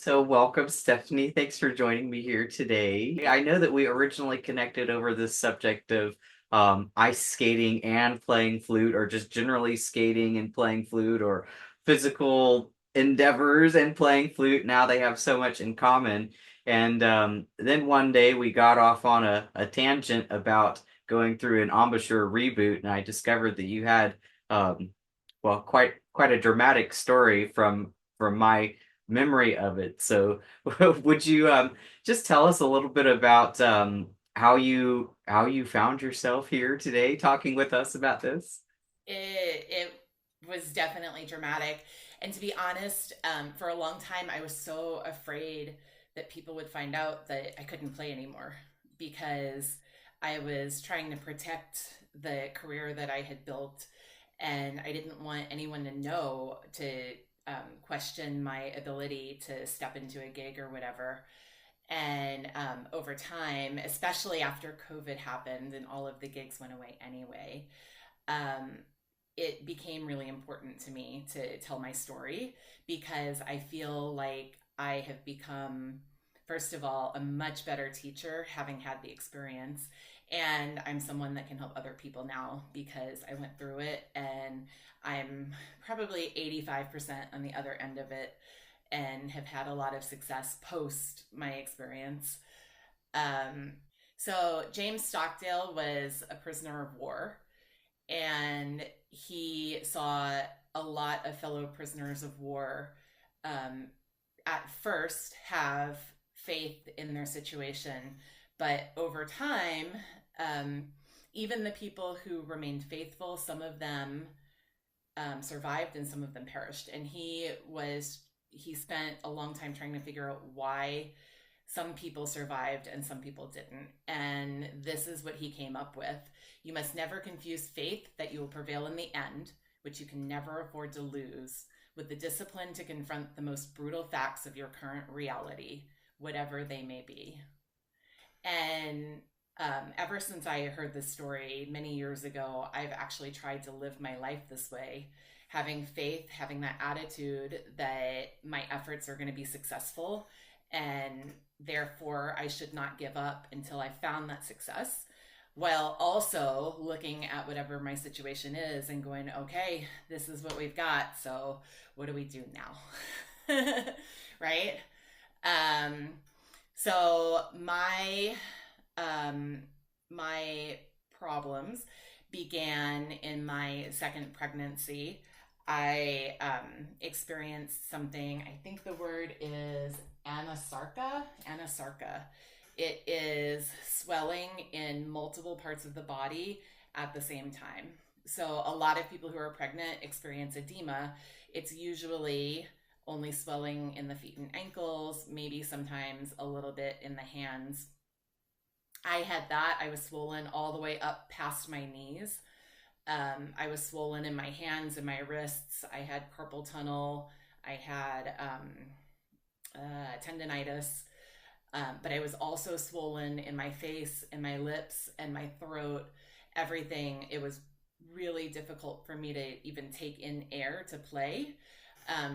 So, welcome, Stephanie. Thanks for joining me here today. I know that we originally connected over this subject of ice skating and playing flute, or just generally skating and playing flute, or physical endeavors and playing flute. Now they have so much in common. And then one day we got off on a tangent about going through an embouchure reboot, and I discovered that you had, um, well, quite a dramatic story from my memory of it. So would you just tell us a little bit about how you found yourself here today talking with us about this? It was definitely dramatic. And to be honest, for a long time, I was so afraid that people would find out that I couldn't play anymore because I was trying to protect the career that I had built. And I didn't want anyone to know to question my ability to step into a gig or whatever. And over time, especially after COVID happened and all of the gigs went away anyway, um, it became really important to me to tell my story because I feel like I have become, first of all, a much better teacher having had the experience. And I'm someone that can help other people now because I went through it and I'm probably 85% on the other end of it and have had a lot of success post my experience. Um, so, James Stockdale was a prisoner of war and he saw a lot of fellow prisoners of war um, at first have faith in their situation, but over time, um, even the people who remained faithful, some of them survived and some of them perished. And he spent a long time trying to figure out why some people survived and some people didn't. And this is what he came up with. You must never confuse faith that you will prevail in the end, which you can never afford to lose, with the discipline to confront the most brutal facts of your current reality, whatever they may be. And ever since I heard this story many years ago, I've actually tried to live my life this way, having faith, having that attitude that my efforts are going to be successful. And therefore, I should not give up until I found that success, while also looking at whatever my situation is and going, okay, this is what we've got. So, what do we do now? Right? Um, so um, my problems began in my second pregnancy. I experienced something. I think the word is anasarca. Anasarca. It is swelling in multiple parts of the body at the same time. So a lot of people who are pregnant experience edema. It's usually only swelling in the feet and ankles, maybe sometimes a little bit in the hands. I had that. I was swollen all the way up past my knees. I was swollen in my hands and my wrists. I had carpal tunnel. I had tendonitis. But I was also swollen in my face and my lips and my throat, everything. It was really difficult for me to even take in air to play.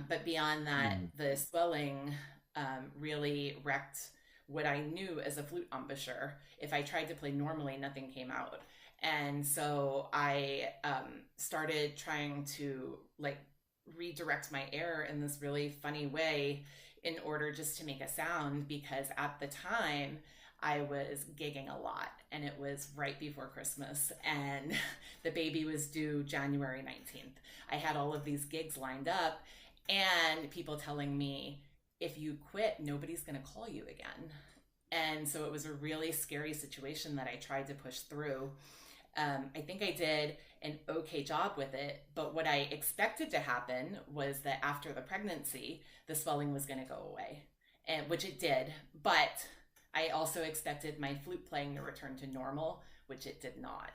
But beyond that, Hmm. the swelling really wrecked what I knew as a flute embouchure. If I tried to play normally, nothing came out. And so I started trying to like redirect my air in this really funny way in order just to make a sound because at the time I was gigging a lot and it was right before Christmas and the baby was due January 19th. I had all of these gigs lined up and people telling me, if you quit, nobody's going to call you again. And so it was a really scary situation that I tried to push through. I think I did an okay job with it, but what I expected to happen was that after the pregnancy, the swelling was going to go away, and which it did. But I also expected my flute playing to return to normal, which it did not.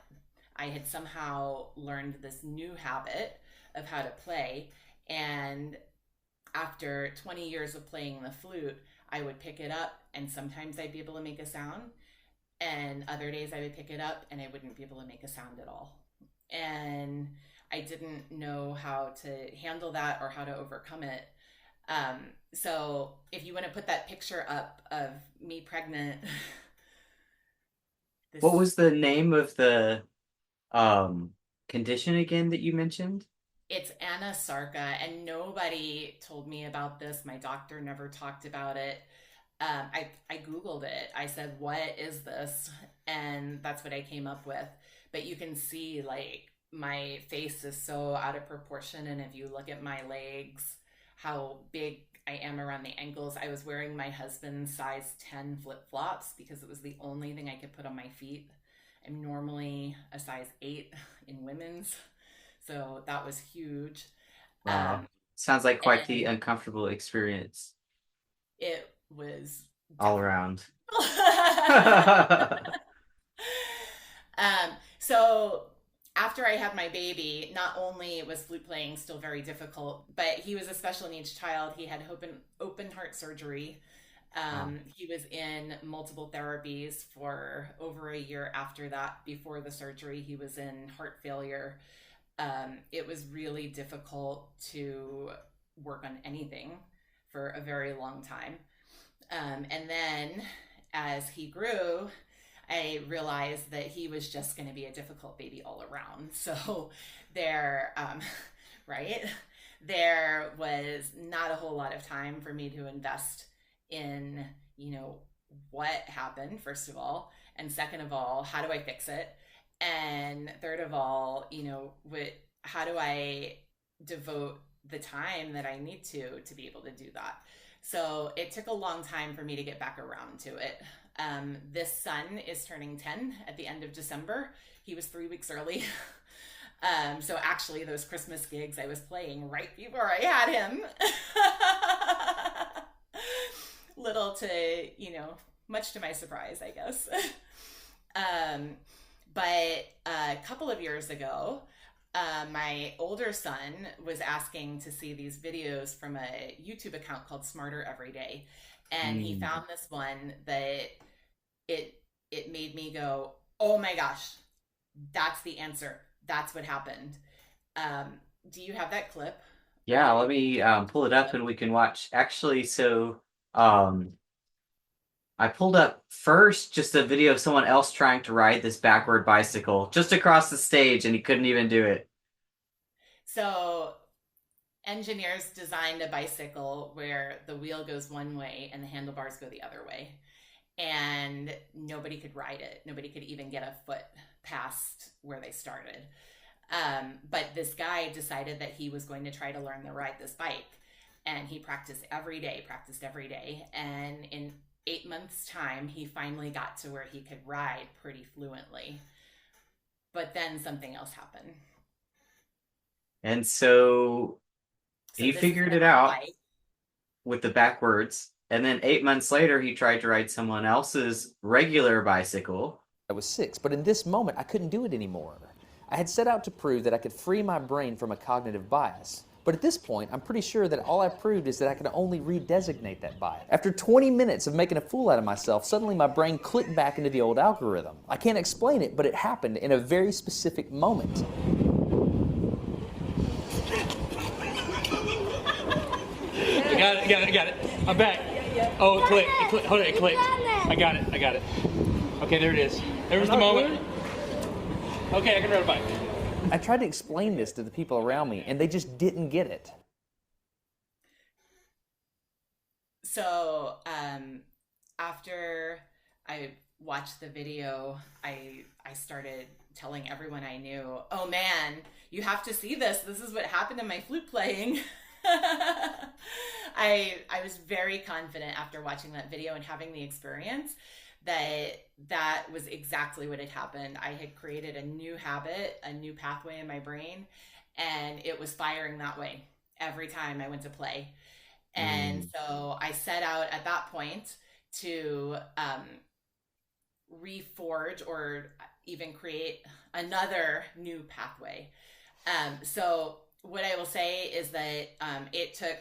I had somehow learned this new habit of how to play, and after 20 years of playing the flute, I would pick it up and sometimes I'd be able to make a sound, and other days I would pick it up and I wouldn't be able to make a sound at all. And I didn't know how to handle that or how to overcome it. Um, so if you want to put that picture up of me pregnant, What this was the name of the um condition again that you mentioned? it's anasarca, and nobody told me about this. My doctor never talked about it. I googled it. I said, "What is this?" And that's what I came up with. But you can see like my face is so out of proportion, and if you look at my legs, how big I am around the ankles. I was wearing my husband's size 10 flip flops because it was the only thing I could put on my feet. I'm normally a size 8 in women's, so that was huge. Wow. Um, Sounds like quite the and uncomfortable experience it was all definitely. around. So after I had my baby, not only was flute playing still very difficult, but he was a special needs child. He had open heart surgery. Wow. He was in multiple therapies for over a year after that. Before the surgery, he was in heart failure. It was really difficult to work on anything for a very long time. And then as he grew, I realized that he was just going to be a difficult baby all around. So there, right? There was not a whole lot of time for me to invest in, you know, what happened, first of all. And second of all, how do I fix it? And third of all, how do I devote the time that I need to be able to do that? So it took a long time for me to get back around to it. This son is turning 10 at the end of December. He was 3 weeks early. So actually, those Christmas gigs I was playing right before I had him. Little to, much to my surprise, I guess. um, but a couple of years ago, my older son was asking to see these videos from a YouTube account called Smarter Every Day, and he Mm. found this one that it it made me go, "Oh my gosh, that's the answer. That's what happened." Um, do you have that clip? Are Yeah, you let able me to pull it pull it up up? and we can watch. Actually, um I pulled up first just a video of someone else trying to ride this backward bicycle just across the stage and he couldn't even do it. So engineers designed a bicycle where the wheel goes one way and the handlebars go the other way, and nobody could ride it. Nobody could even get a foot past where they started. But this guy decided that he was going to try to learn to ride this bike. And he practiced every day. And in 8 months' time, he finally got to where he could ride pretty fluently. But then something else happened. And so So he this is figured him it on the out bike. with the backwards. And then 8 months later, he tried to ride someone else's regular bicycle. I was 6, but in this moment I couldn't do it anymore. I had set out to prove that I could free my brain from a cognitive bias. But at this point, I'm pretty sure that all I proved is that I could only redesignate that bias. After 20 minutes of making a fool out of myself, suddenly my brain clicked back into the old algorithm. I can't explain it, but it happened in a very specific moment. I got it. I'm back. Oh, it clicked. Hold it, it clicked. I got it. Okay, there it is. There was the moment. Okay, I can ride a bike. I tried to explain this to the people around me, and they just didn't get it. So after I watched the video, I started telling everyone I knew, "Oh man, you have to see this. This is what happened in my flute playing." I was very confident after watching that video and having the experience that that was exactly what had happened. I had created a new habit, a new pathway in my brain, and it was firing that way every time I went to play. And Mm. so I set out at that point to reforge or even create another new pathway. So what I will say is that it took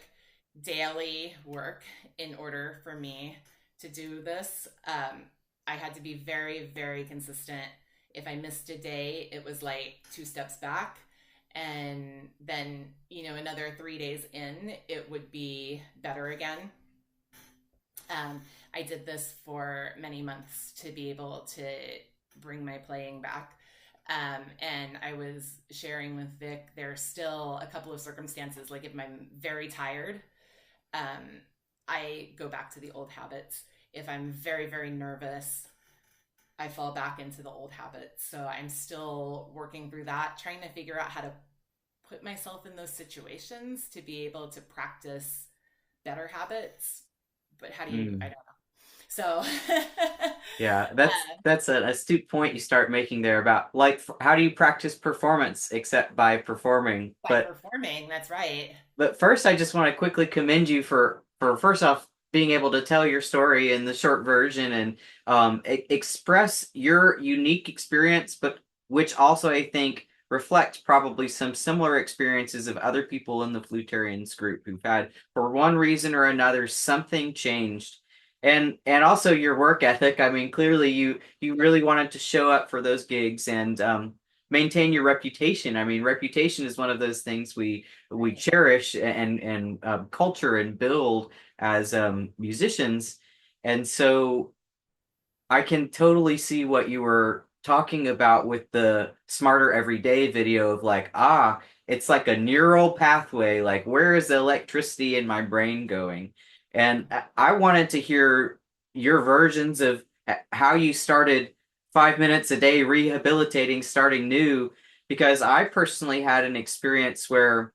daily work in order for me to do this. I had to be very, very consistent. If I missed a day, it was like 2 steps back. And then, another 3 days in, it would be better again. I did this for many months to be able to bring my playing back. And I was sharing with Vic, there's still a couple of circumstances, like if I'm very tired, I go back to the old habits. If I'm very, very nervous, I fall back into the old habits. So I'm still working through that, trying to figure out how to put myself in those situations to be able to practice better habits. But how do you, I don't know. So yeah, that's an astute point you start making there about like how do you practice performance except by performing? by performing, that's right. But first, I just want to quickly commend you for first off being able to tell your story in the short version and express your unique experience, but which also I think reflects probably some similar experiences of other people in the flutarians group who've had, for one reason or another, something changed. And also your work ethic. I mean, clearly you really wanted to show up for those gigs and maintain your reputation. I mean, reputation is one of those things we cherish and culture and build as musicians. And so I can totally see what you were talking about with the Smarter Everyday video of like, it's like a neural pathway. Like, where is the electricity in my brain going? And I wanted to hear your versions of how you started 5 minutes a day rehabilitating, starting new, because I personally had an experience where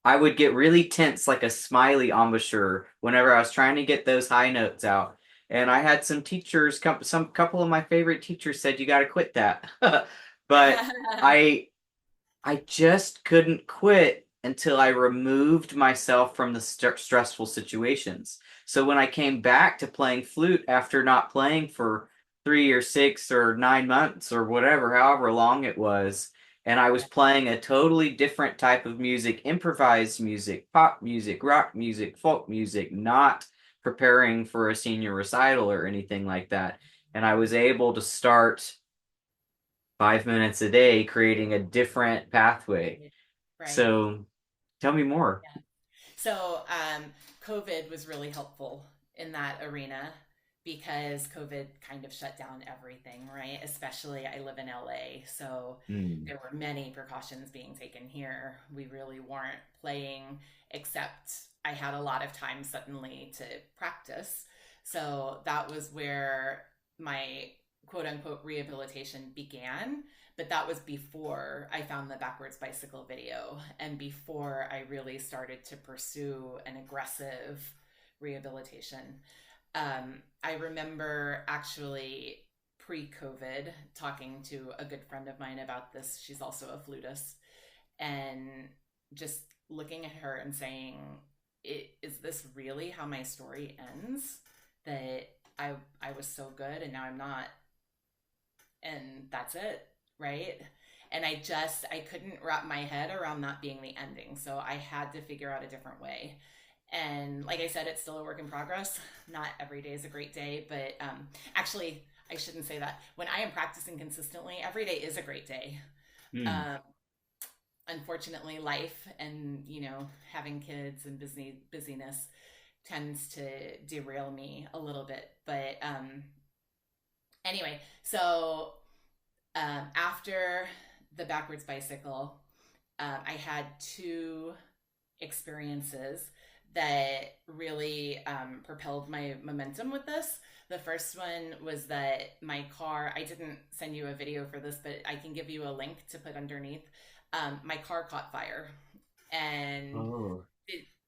I would get really tense, like a smiley embouchure, whenever I was trying to get those high notes out. And I had some teachers, some couple of my favorite teachers said, you got to quit that. But I just couldn't quit until I removed myself from the stressful situations. So when I came back to playing flute after not playing for 3 or 6 or 9 months or whatever, however long it was, and I was playing a totally different type of music, improvised music, pop music, rock music, folk music, not preparing for a senior recital or anything like that. And I was able to start 5 minutes a day creating a different pathway. Right. So tell me more. Yeah. So COVID was really helpful in that arena because COVID kind of shut down everything, right? Especially I live in LA, so there were many precautions being taken here. We really weren't playing, except I had a lot of time suddenly to practice. So that was where my quote unquote rehabilitation began. But that was before I found the backwards bicycle video and before I really started to pursue an aggressive rehabilitation. I remember actually pre-COVID talking to a good friend of mine about this. She's also a flutist, and just looking at her and saying, is this really how my story ends? That I was so good and now I'm not, and that's it, right? And I couldn't wrap my head around that being the ending. So I had to figure out a different way. And like I said, it's still a work in progress. Not every day is a great day, but actually, I shouldn't say that. When I am practicing consistently, every day is a great day. Unfortunately, life and, having kids and busyness tends to derail me a little bit. But anyway, so after the backwards bicycle, I had two experiences that really propelled my momentum with this. The first one was that my car, I didn't send you a video for this, but I can give you a link to put underneath. My car caught fire. And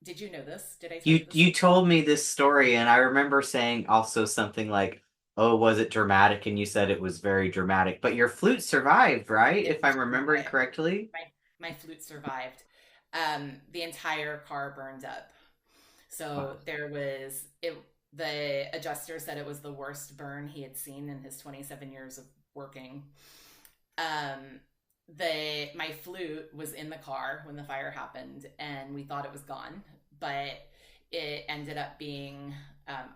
did you know this? Did I tell you this? You told me this story, and I remember saying also something like, oh, was it dramatic? And you said it was very dramatic. But your flute survived, right? If I'm remembering correctly? My flute survived. The entire car burned up. So there was the adjuster said it was the worst burn he had seen in his 27 years of working. My flute was in the car when the fire happened, and we thought it was gone, but it ended up being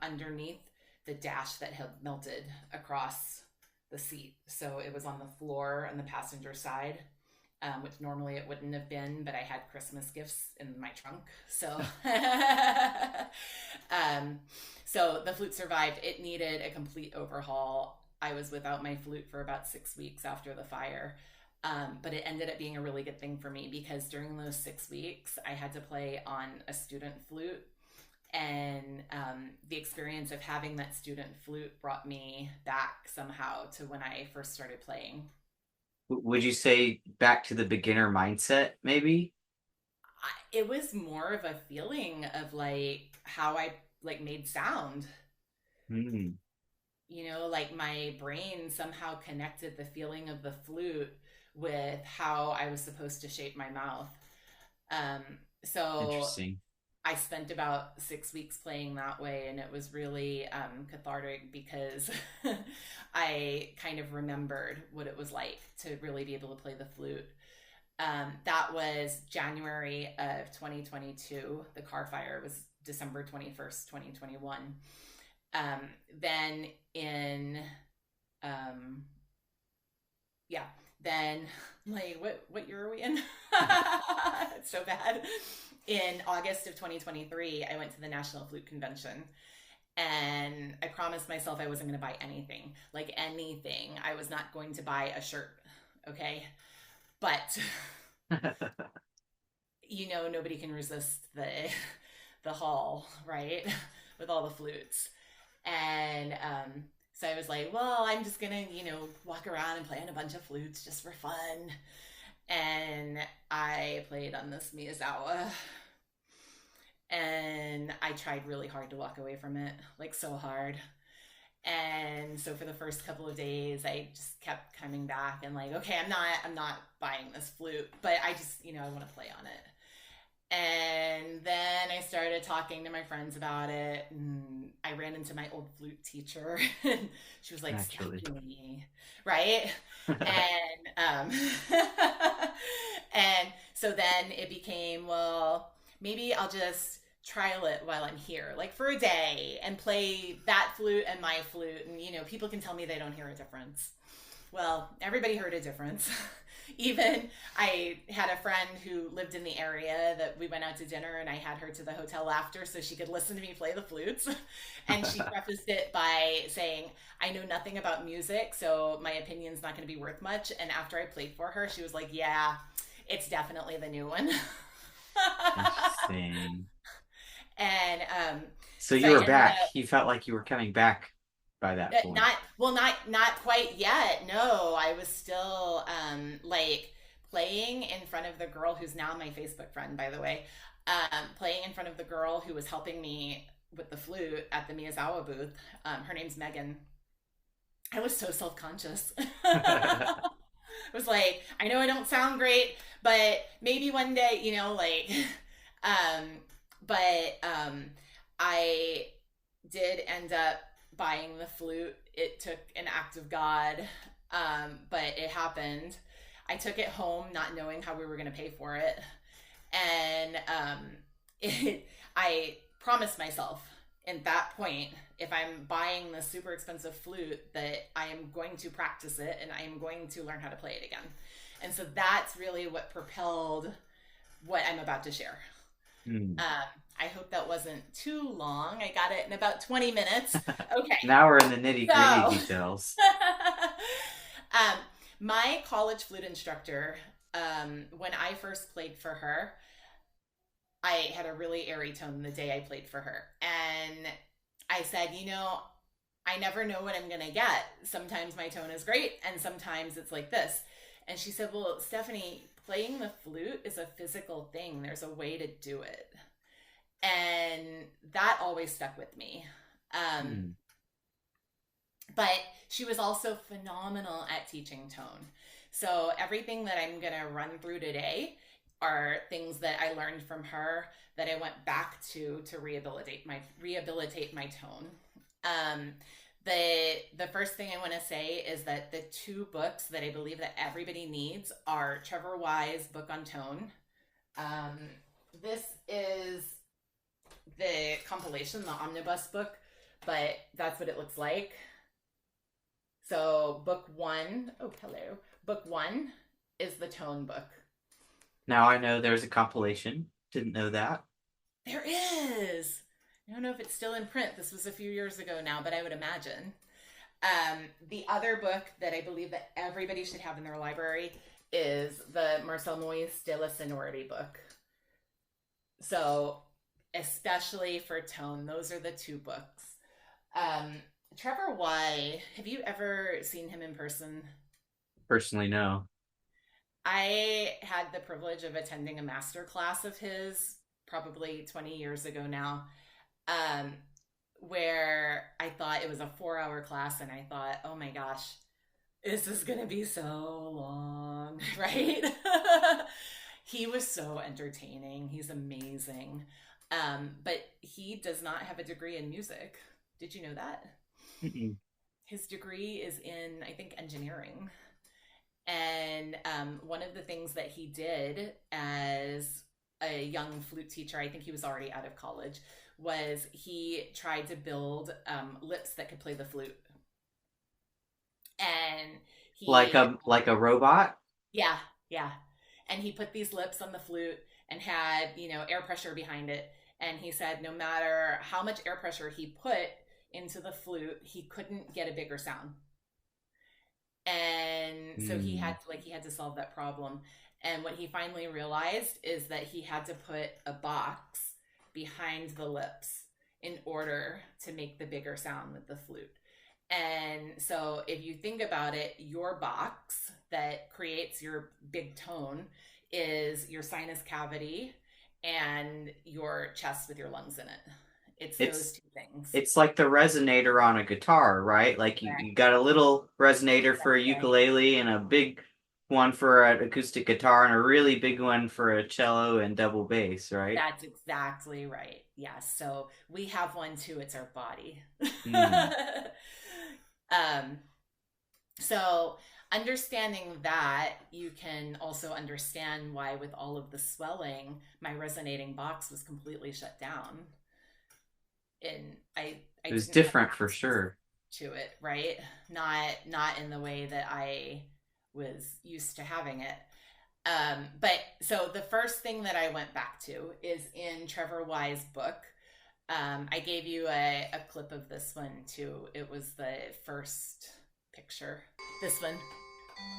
underneath the dash that had melted across the seat. So it was on the floor on the passenger side. which normally it wouldn't have been, but I had Christmas gifts in my trunk. So, so the flute survived. It needed a complete overhaul. I was without my flute for about 6 weeks after the fire. But it ended up being a really good thing for me because during those 6 weeks, I had to play on a student flute. And the experience of having that student flute brought me back somehow to when I first started playing. Would you say back to the beginner mindset, maybe? It was more of a feeling of like how I like made sound. Hmm. You know, like my brain somehow connected the feeling of the flute with how I was supposed to shape my mouth. So Interesting. I spent about 6 weeks playing that way, and it was really cathartic because I kind of remembered what it was like to really be able to play the flute. That was January of 2022. The car fire was December 21st, 2021. Then in, yeah, then like, what year are we in? It's so bad. In August of 2023, I went to the National Flute Convention, and I promised myself I wasn't going to buy anything, like anything. I was not going to buy a shirt, okay? But you know, nobody can resist the hall, right? With all the flutes. And so I was like, well, I'm just gonna, you know, walk around and play on a bunch of flutes just for fun. And I played on this Miyazawa, and I tried really hard to walk away from it, like so hard. And so for the first couple of days, I just kept coming back and like, okay, I'm not buying this flute, but I just, you know, I want to play on it. And then I started talking to my friends about it, and I ran into my old flute teacher, and she was like, Naturally. Stephanie, right? And and so then it became, well, maybe I'll just trial it while I'm here, like for a day, and play that flute and my flute, and you know, people can tell me they don't hear a difference. Well, everybody heard a difference. Even I had a friend who lived in the area that we went out to dinner, and I had her to the hotel after so she could listen to me play the flutes. And she prefaced it by saying, I know nothing about music, so my opinion's not going to be worth much. And after I played for her, she was like, yeah, it's definitely the new one. Interesting. And So so you I were ended back. up You felt like you were coming back by that point. not quite yet. No, I was still like playing in front of the girl who's now my Facebook friend, by the way. Playing in front of the girl who was helping me with the flute at the Miyazawa booth. Her name's Megan. I was so self-conscious. I was like, I know I don't sound great, but maybe one day, you know, like, I did end up buying the flute. It took an act of God, but it happened. I took it home not knowing how we were going to pay for it. And I promised myself at that point, if I'm buying the super expensive flute, that I am going to practice it and I am going to learn how to play it again. And so that's really what propelled what I'm about to share. I hope that wasn't too long. I got it in about 20 minutes. Okay. Now we're in the nitty-gritty details. My college flute instructor, when I first played for her, I had a really airy tone the day I played for her. And I said, you know, I never know what I'm going to get. Sometimes my tone is great, and sometimes it's like this. And she said, well, Stephanie, playing the flute is a physical thing. There's a way to do it. And that always stuck with me. But she was also phenomenal at teaching tone. So everything that I'm going to run through today are things that I learned from her that I went back to rehabilitate my tone. The first thing I want to say is that the two books that I believe that everybody needs are Trevor Wise' book on tone. This is the compilation, the omnibus book, but that's what it looks like. So book one is the tone book. Now I know there's a compilation. Didn't know that. There is. I don't know if it's still in print. This was a few years ago now, but I would imagine. The other book that I believe that everybody should have in their library is the Marcel Moyse de la Sonority book. So, especially for tone, those are the two books. Trevor Y, have you ever seen him in person? Personally, no. I had the privilege of attending a master class of his probably 20 years ago now, um, where I thought it was a 4 hour class, and I thought, oh my gosh, this is going to be so long, right? He was so entertaining. He's amazing. But he does not have a degree in music. Did you know that? Mm-mm. His degree is in, I think, engineering. And one of the things that he did as a young flute teacher, I think he was already out of college, was he tried to build lips that could play the flute. And he like a robot. yeah, yeah. And he put these lips on the flute and had, air pressure behind it. And he said no matter how much air pressure he put into the flute, he couldn't get a bigger sound. And so he had to solve that problem. And what he finally realized is that he had to put a box behind the lips in order to make the bigger sound with the flute. And so if you think about it, your box that creates your big tone is your sinus cavity and your chest with your lungs in it. It's those two things. It's like the resonator on a guitar, right? Like you got a little resonator for a ukulele and a big one for an acoustic guitar and a really big one for a cello and double bass, right? That's exactly right. Yes. So we have one too. It's our body. So understanding that, you can also understand why with all of the swelling, my resonating box was completely shut down. And I it was different for sure to it, right? Not in the way that I was used to having it. But so the first thing that I went back to is in Trevor Y's book. I gave you a clip of this one too. It was the first picture. This one.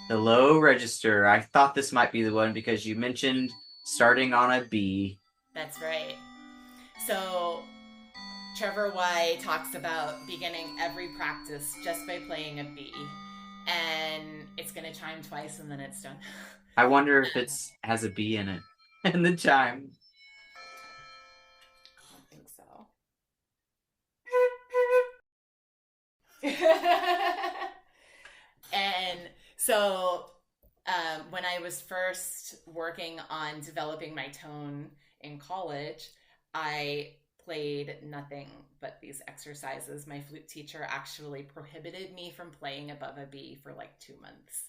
The low register. I thought this might be the one because you mentioned starting on a B. That's right. So Trevor Y talks about beginning every practice just by playing a B. And it's going to chime twice and then it's done. I wonder if it has a B in it. In the chime. I don't think so. And so when I was first working on developing my tone in college, I played nothing but these exercises. My flute teacher actually prohibited me from playing above a B for like 2 months.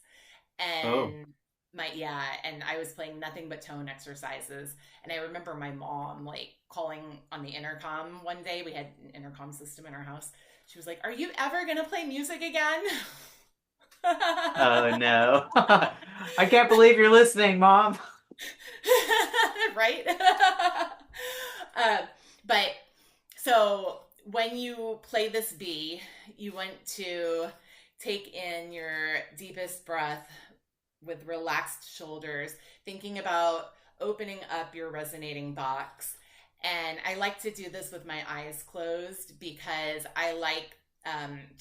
And and I was playing nothing but tone exercises. And I remember my mom like calling on the intercom one day. We had an intercom system in our house. She was like, "Are you ever gonna play music again?" Oh no. I can't believe you're listening, Mom. Right? But so when you play this B, you want to take in your deepest breath with relaxed shoulders, thinking about opening up your resonating box. And I like to do this with my eyes closed because I like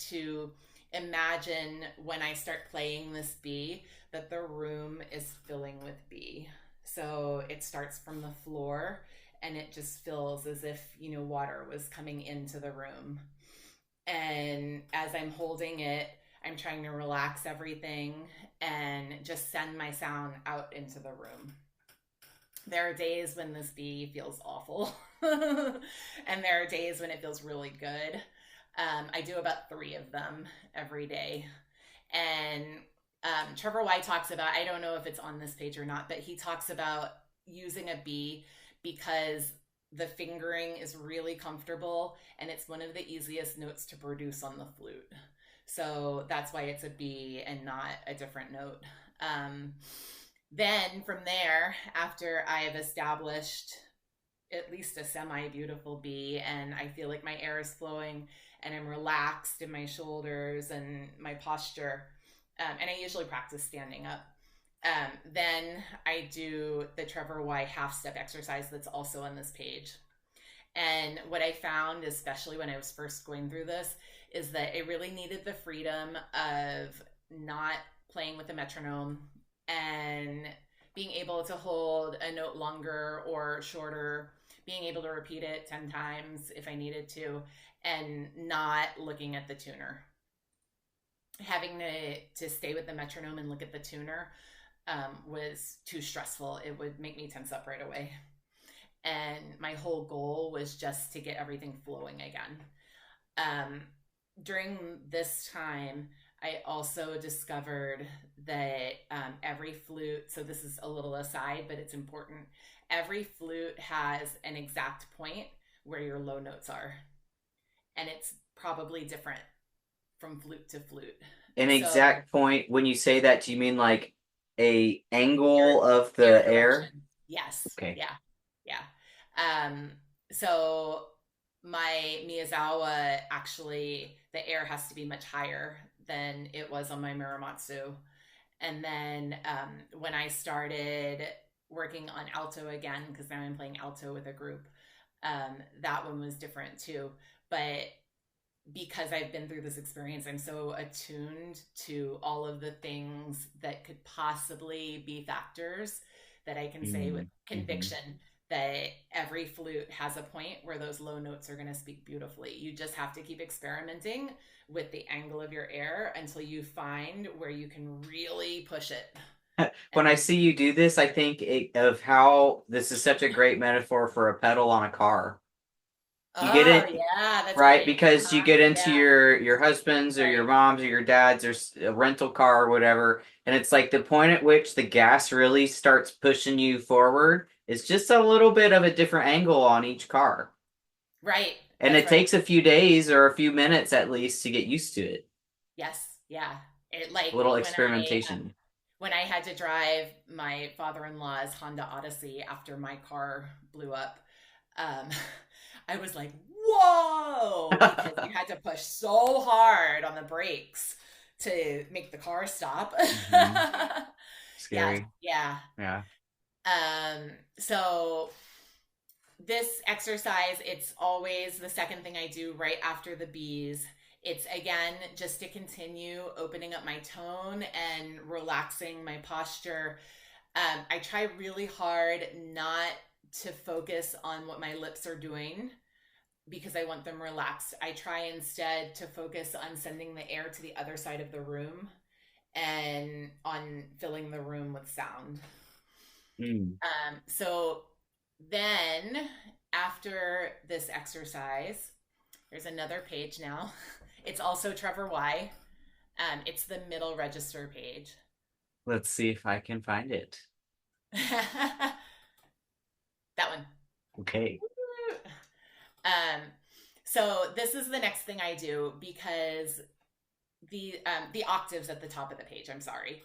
to imagine when I start playing this B that the room is filling with B. So it starts from the floor and it just feels as if, water was coming into the room. And as I'm holding it, I'm trying to relax everything and just send my sound out into the room. There are days when this B feels awful and there are days when it feels really good. I do about 3 of them every day. And Trevor Y talks about, I don't know if it's on this page or not, but he talks about using a B because the fingering is really comfortable and it's one of the easiest notes to produce on the flute. So that's why it's a B and not a different note. Then from there, after I have established at least a semi beautiful B and I feel like my air is flowing and I'm relaxed in my shoulders and my posture, and I usually practice standing up. Then I do the Trevor Y half step exercise that's also on this page. And what I found, especially when I was first going through this, is that I really needed the freedom of not playing with the metronome and being able to hold a note longer or shorter, being able to repeat it 10 times if I needed to, and not looking at the tuner. Having to stay with the metronome and look at the tuner was too stressful. It would make me tense up right away. And my whole goal was just to get everything flowing again. During this time, I also discovered that every flute, so this is a little aside, but it's important, every flute has an exact point where your low notes are. And it's probably different from flute to flute. An exact point, when you say that, do you mean like a angle of the air? Yes. Okay. Yeah. So my Miyazawa, actually, the air has to be much higher than it was on my Muramatsu. And then when I started working on alto again, because now I'm playing alto with a group, that one was different too. But because I've been through this experience, I'm so attuned to all of the things that could possibly be factors that I can say with conviction that every flute has a point where those low notes are going to speak beautifully. You just have to keep experimenting with the angle of your air until you find where you can really push it. When I see you do this, I think of how this is such a great metaphor for a pedal on a car. You get it? Yeah, that's right? Because you get into your husband's or your Right. mom's or your dad's or a rental car or whatever, and it's like the point at which the gas really starts pushing you forward is just a little bit of a different angle on each car. Right. And That's it takes a few days or a few minutes at least to get used to it. Yes. Yeah. It like A little experimentation. when I had to drive my father-in-law's Honda Odyssey after my car blew up, I was like, whoa, because you had to push so hard on the brakes to make the car stop. Scary. Yeah. So this exercise, it's always the second thing I do right after the B's. It's again just to continue opening up my tone and relaxing my posture. I try really hard not to focus on what my lips are doing because I want them relaxed. I try instead to focus on sending the air to the other side of the room and on filling the room with sound. So then after this exercise, there's another page now. It's also Trevor Y. It's the middle register page. Let's see if I can find it. That one. Okay. So this is the next thing I do because the octaves at the top of the page, I'm sorry.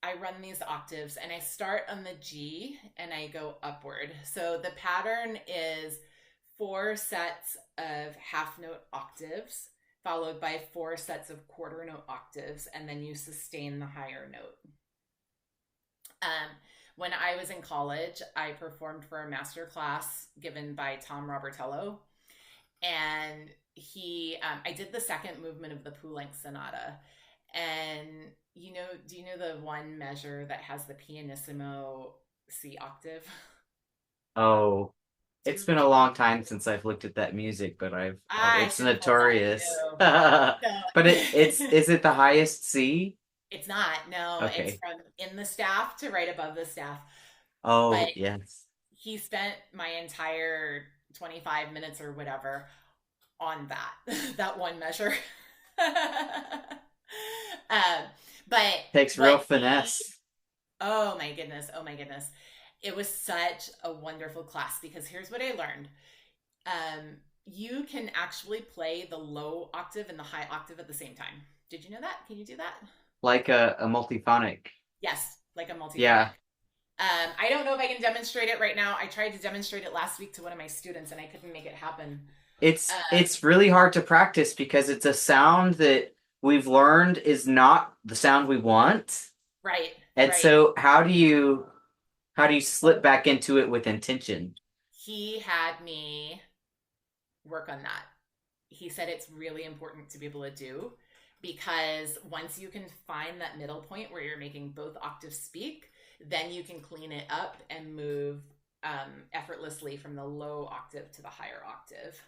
I run these octaves and I start on the G and I go upward. So the pattern is 4 sets of half note octaves followed by 4 sets of quarter note octaves, and then you sustain the higher note. When I was in college, I performed for a master class given by Tom Robertello, and I did the second movement of the Poulenc Sonata. And do you know the one measure that has the pianissimo C octave? Oh, it's been a long time since I've looked at that music, but it's notorious. But is it the highest C? It's not. No, okay. It's from in the staff to right above the staff. Oh, but yes. He spent my entire 25 minutes or whatever on that one measure. But takes real finesse. Oh my goodness. It was such a wonderful class because here's what I learned. You can actually play the low octave and the high octave at the same time. Did you know that? Can you do that? Like a multiphonic. Yes, like a Yeah. multiphonic. I don't know if I can demonstrate it right now. I tried to demonstrate it last week to one of my students and I couldn't make it happen. It's really hard to practice because it's a sound that we've learned is not the sound we want. Right, And right. so how do you slip back into it with intention? He had me work on that. He said it's really important to be able to do because once you can find that middle point where you're making both octaves speak, then you can clean it up and move effortlessly from the low octave to the higher octave.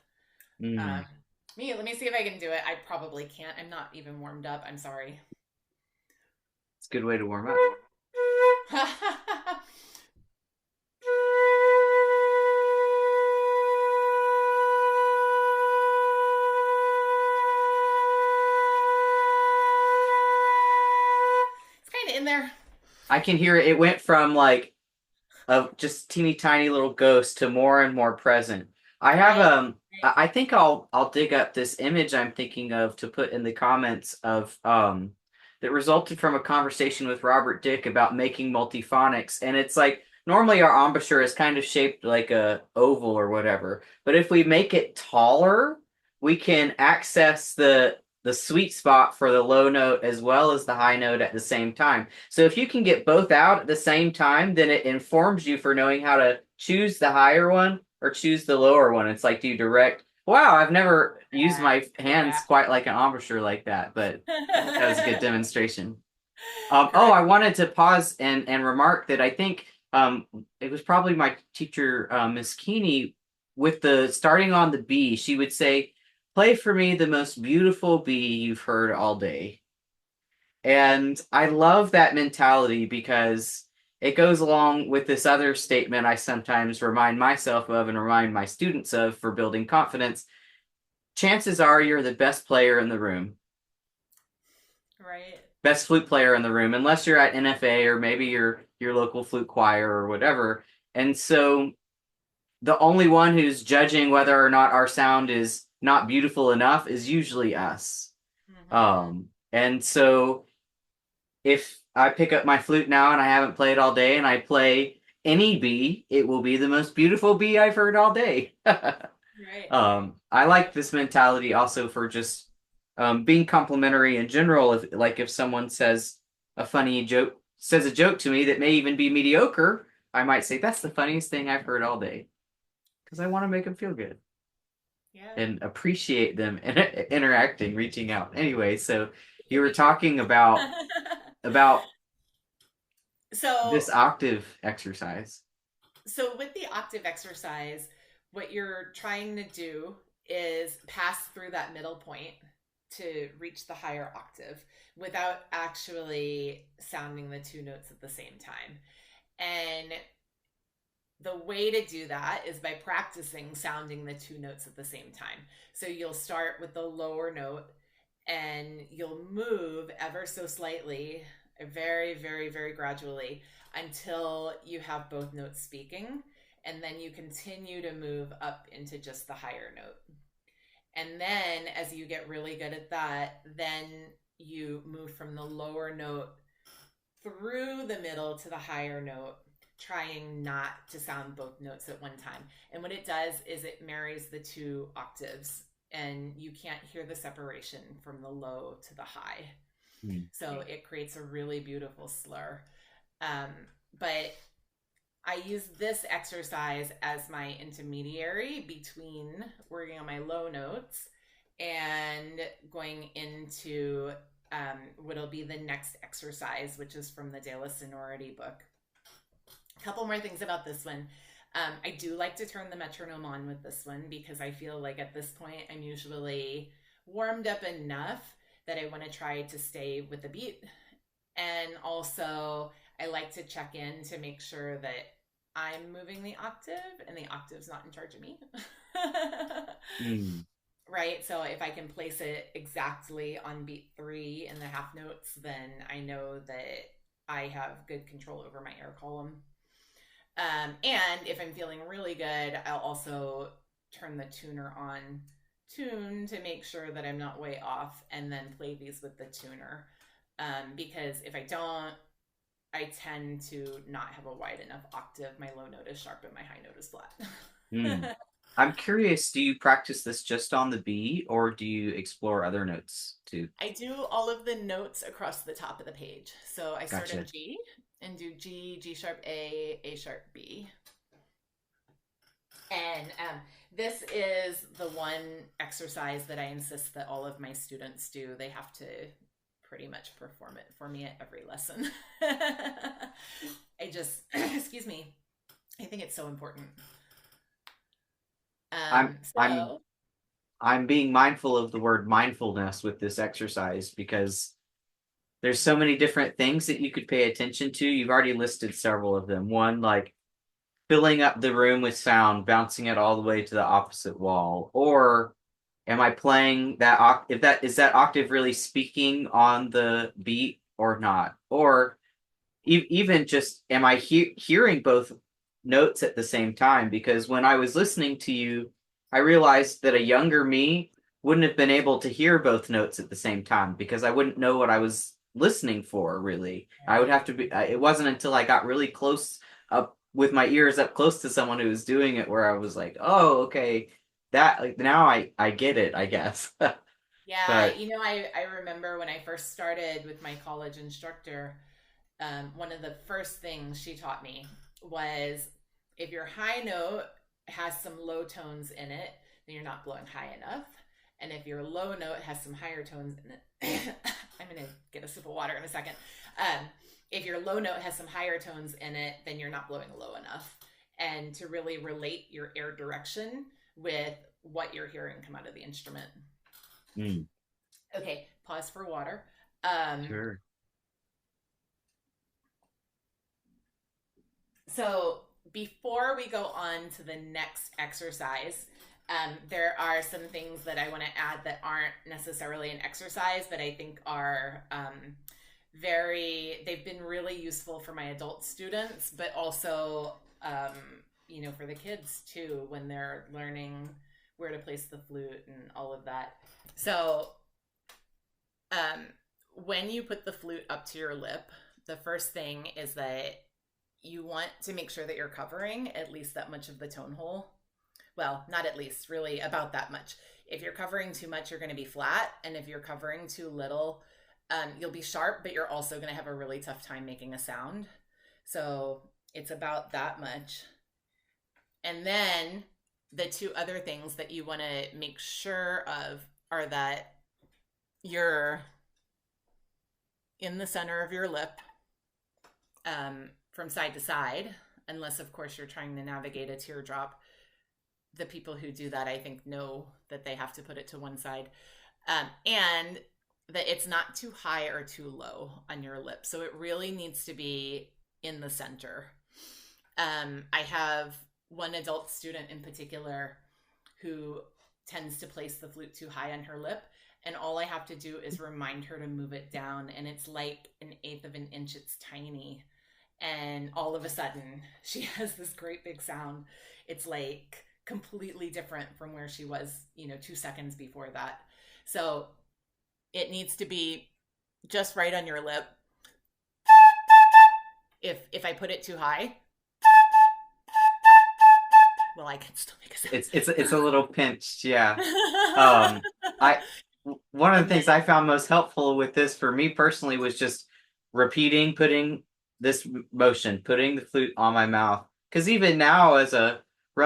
Um, Mm, let me see if I can do it. I probably can't. I'm not even warmed up. I'm sorry. it's a good way to warm up. It's kind of in there. I can hear it. It went from like a just teeny tiny little ghost to more and more present. I have Right. I think I'll dig up this image I'm thinking of to put in the comments of that resulted from a conversation with Robert Dick about making multiphonics, and it's like normally our embouchure is kind of shaped like a oval or whatever, but if we make it taller, we can access the sweet spot for the low note as well as the high note at the same time. So if you can get both out at the same time, then it informs you for knowing how to choose the higher one or choose the lower one. It's like, do you direct? Wow, I've never used my hands Yeah. quite like an embouchure like that, but that was a good demonstration. Oh, Correct. I wanted to pause and remark that I think it was probably my teacher, Miss Keeney, with the starting on the B, she would say, "Play for me the most beautiful B you've heard all day." And I love that mentality because it goes along with this other statement I sometimes remind myself of and remind my students of for building confidence. Chances are you're the best player in the room, Right. best flute player in the room, unless you're at NFA or maybe your local flute choir or whatever. And so the only one who's judging whether or not our sound is not beautiful enough is usually us. Mm-hmm. And so if I pick up my flute now and I haven't played all day and I play any B, it will be the most beautiful B I've heard all day. Right. I like Yep. this mentality also for just being complimentary in general. If someone says a joke to me that may even be mediocre, I might say that's the funniest thing I've heard all day because I want to make them feel good Yeah. and appreciate them interacting, reaching out. Anyway, so you were Me too. talking about this So, octave exercise. so with the octave exercise, what you're trying to do is pass through that middle point to reach the higher octave without actually sounding the two notes at the same time. And the way to do that is by practicing sounding the two notes at the same time. So you'll start with the lower note and you'll move ever so slightly, very, very, very gradually until you have both notes speaking. And then you continue to move up into just the higher note. And then as you get really good at that, then you move from the lower note through the middle to the higher note, trying not to sound both notes at one time. And what it does is it marries the two octaves and you can't hear the separation from the low to the high. So it creates a really beautiful slur. Um, but I use this exercise as my intermediary between working on my low notes and going into what'll be the next exercise, which is from the De La Sonority book. A couple more things about this one. I do like to turn the metronome on with this one because I feel like at this point I'm usually warmed up enough that I want to try to stay with the beat. And also, I like to check in to make sure that I'm moving the octave and the octave's not in charge of me. Mm. Right? So if I can place it exactly on beat 3 in the half notes, then I know that I have good control over my air column. And if I'm feeling really good, I'll also turn the tuner on tune to make sure that I'm not way off and then play these with the tuner. Because if I don't, I tend to not have a wide enough octave. My low note is sharp and my high note is Hmm. flat. I'm curious, do you practice this just on the B or do you explore other notes too? I do all of the notes across the top of the page. So I start Gotcha. at G and do G, G sharp A sharp B. And this is the one exercise that I insist that all of my students do. They have to pretty much perform it for me at every lesson. I just, excuse me, I think it's so important. I'm I'm So I'm being mindful of the word mindfulness with this exercise because there's so many different things that you could pay attention to. You've already listed several of them. One, like filling up the room with sound, bouncing it all the way to the opposite wall, or am I playing that if that is that octave really speaking on the beat or not? Or even just am I hearing both notes at the same time? Because when I was listening to you, I realized that a younger me wouldn't have been able to hear both notes at the same time because I wouldn't know what I was listening for, really. I would have right. to be, it wasn't until I got really close up with my ears up close to someone who was doing it where I was like, oh, okay, that, like, now I get it, I guess. Yeah, But I remember when I first started with my college instructor, one of the first things she taught me was if your high note has some low tones in it, then you're not blowing high enough. And if your low note has some higher tones in it, I'm going to get a sip of water in a second. If your low note has some higher tones in it, then you're not blowing low enough. And to really relate your air direction with what you're hearing come out of the instrument. mm, Okay, pause for water. Um, sure. So before we go on to the next exercise, there are some things that I want to add that aren't necessarily an exercise that I think are they've been really useful for my adult students, but also, for the kids too, when they're learning where to place the flute and all of that. So, um, when you put the flute up to your lip, the first thing is that you want to make sure that you're covering at least that much of the tone hole. Well, not at least, really about that much. If you're covering too much, you're going to be flat. And if you're covering too little, you'll be sharp, but you're also going to have a really tough time making a sound. So it's about that much. And then the two other things that you want to make sure of are that you're in the center of your lip, from side to side, unless, of course, you're trying to navigate a teardrop. The people who do that, I think, know that they have to put it to one side. And that it's not too high or too low on your lip. So it really needs to be in the center. I have one adult student in particular who tends to place the flute too high on her lip. And all I have to do is remind her to move it down. And it's like 1/8 of an inch. It's tiny. And all of a sudden, she has this great big sound. It's like completely different from where she was, 2 seconds before that. So it needs to be just right on your lip. If I put it too high, well, I can still make a sound. It's a little pinched, yeah. Um, I One of the And then, things I found most helpful with this for me personally was just repeating, putting this motion, putting the flute on my mouth. Because even now, as a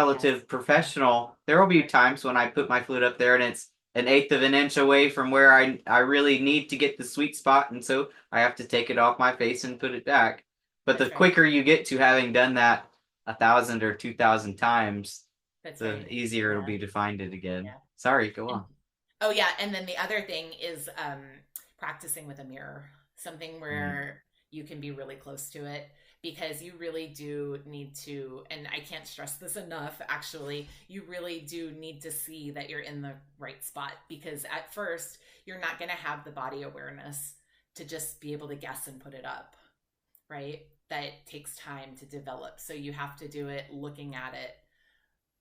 yes, relative professional, there will be times when I put my flute up there and it's 1/8 of an inch away from where I really need to get the sweet spot, and so I have to take it off my face and put it back. But the that's right. quicker you get to having done that 1,000 or 2,000 times, That's the right. easier it'll Yeah. be to find it again. Yeah. Sorry, go And on. oh yeah, and then the other thing is practicing with a mirror, something Mm, where you can be really close to it because you really do need to, and I can't stress this enough, actually, you really do need to see that you're in the right spot because at first you're not going to have the body awareness to just be able to guess and put it up, right? That takes time to develop. So you have to do it looking at it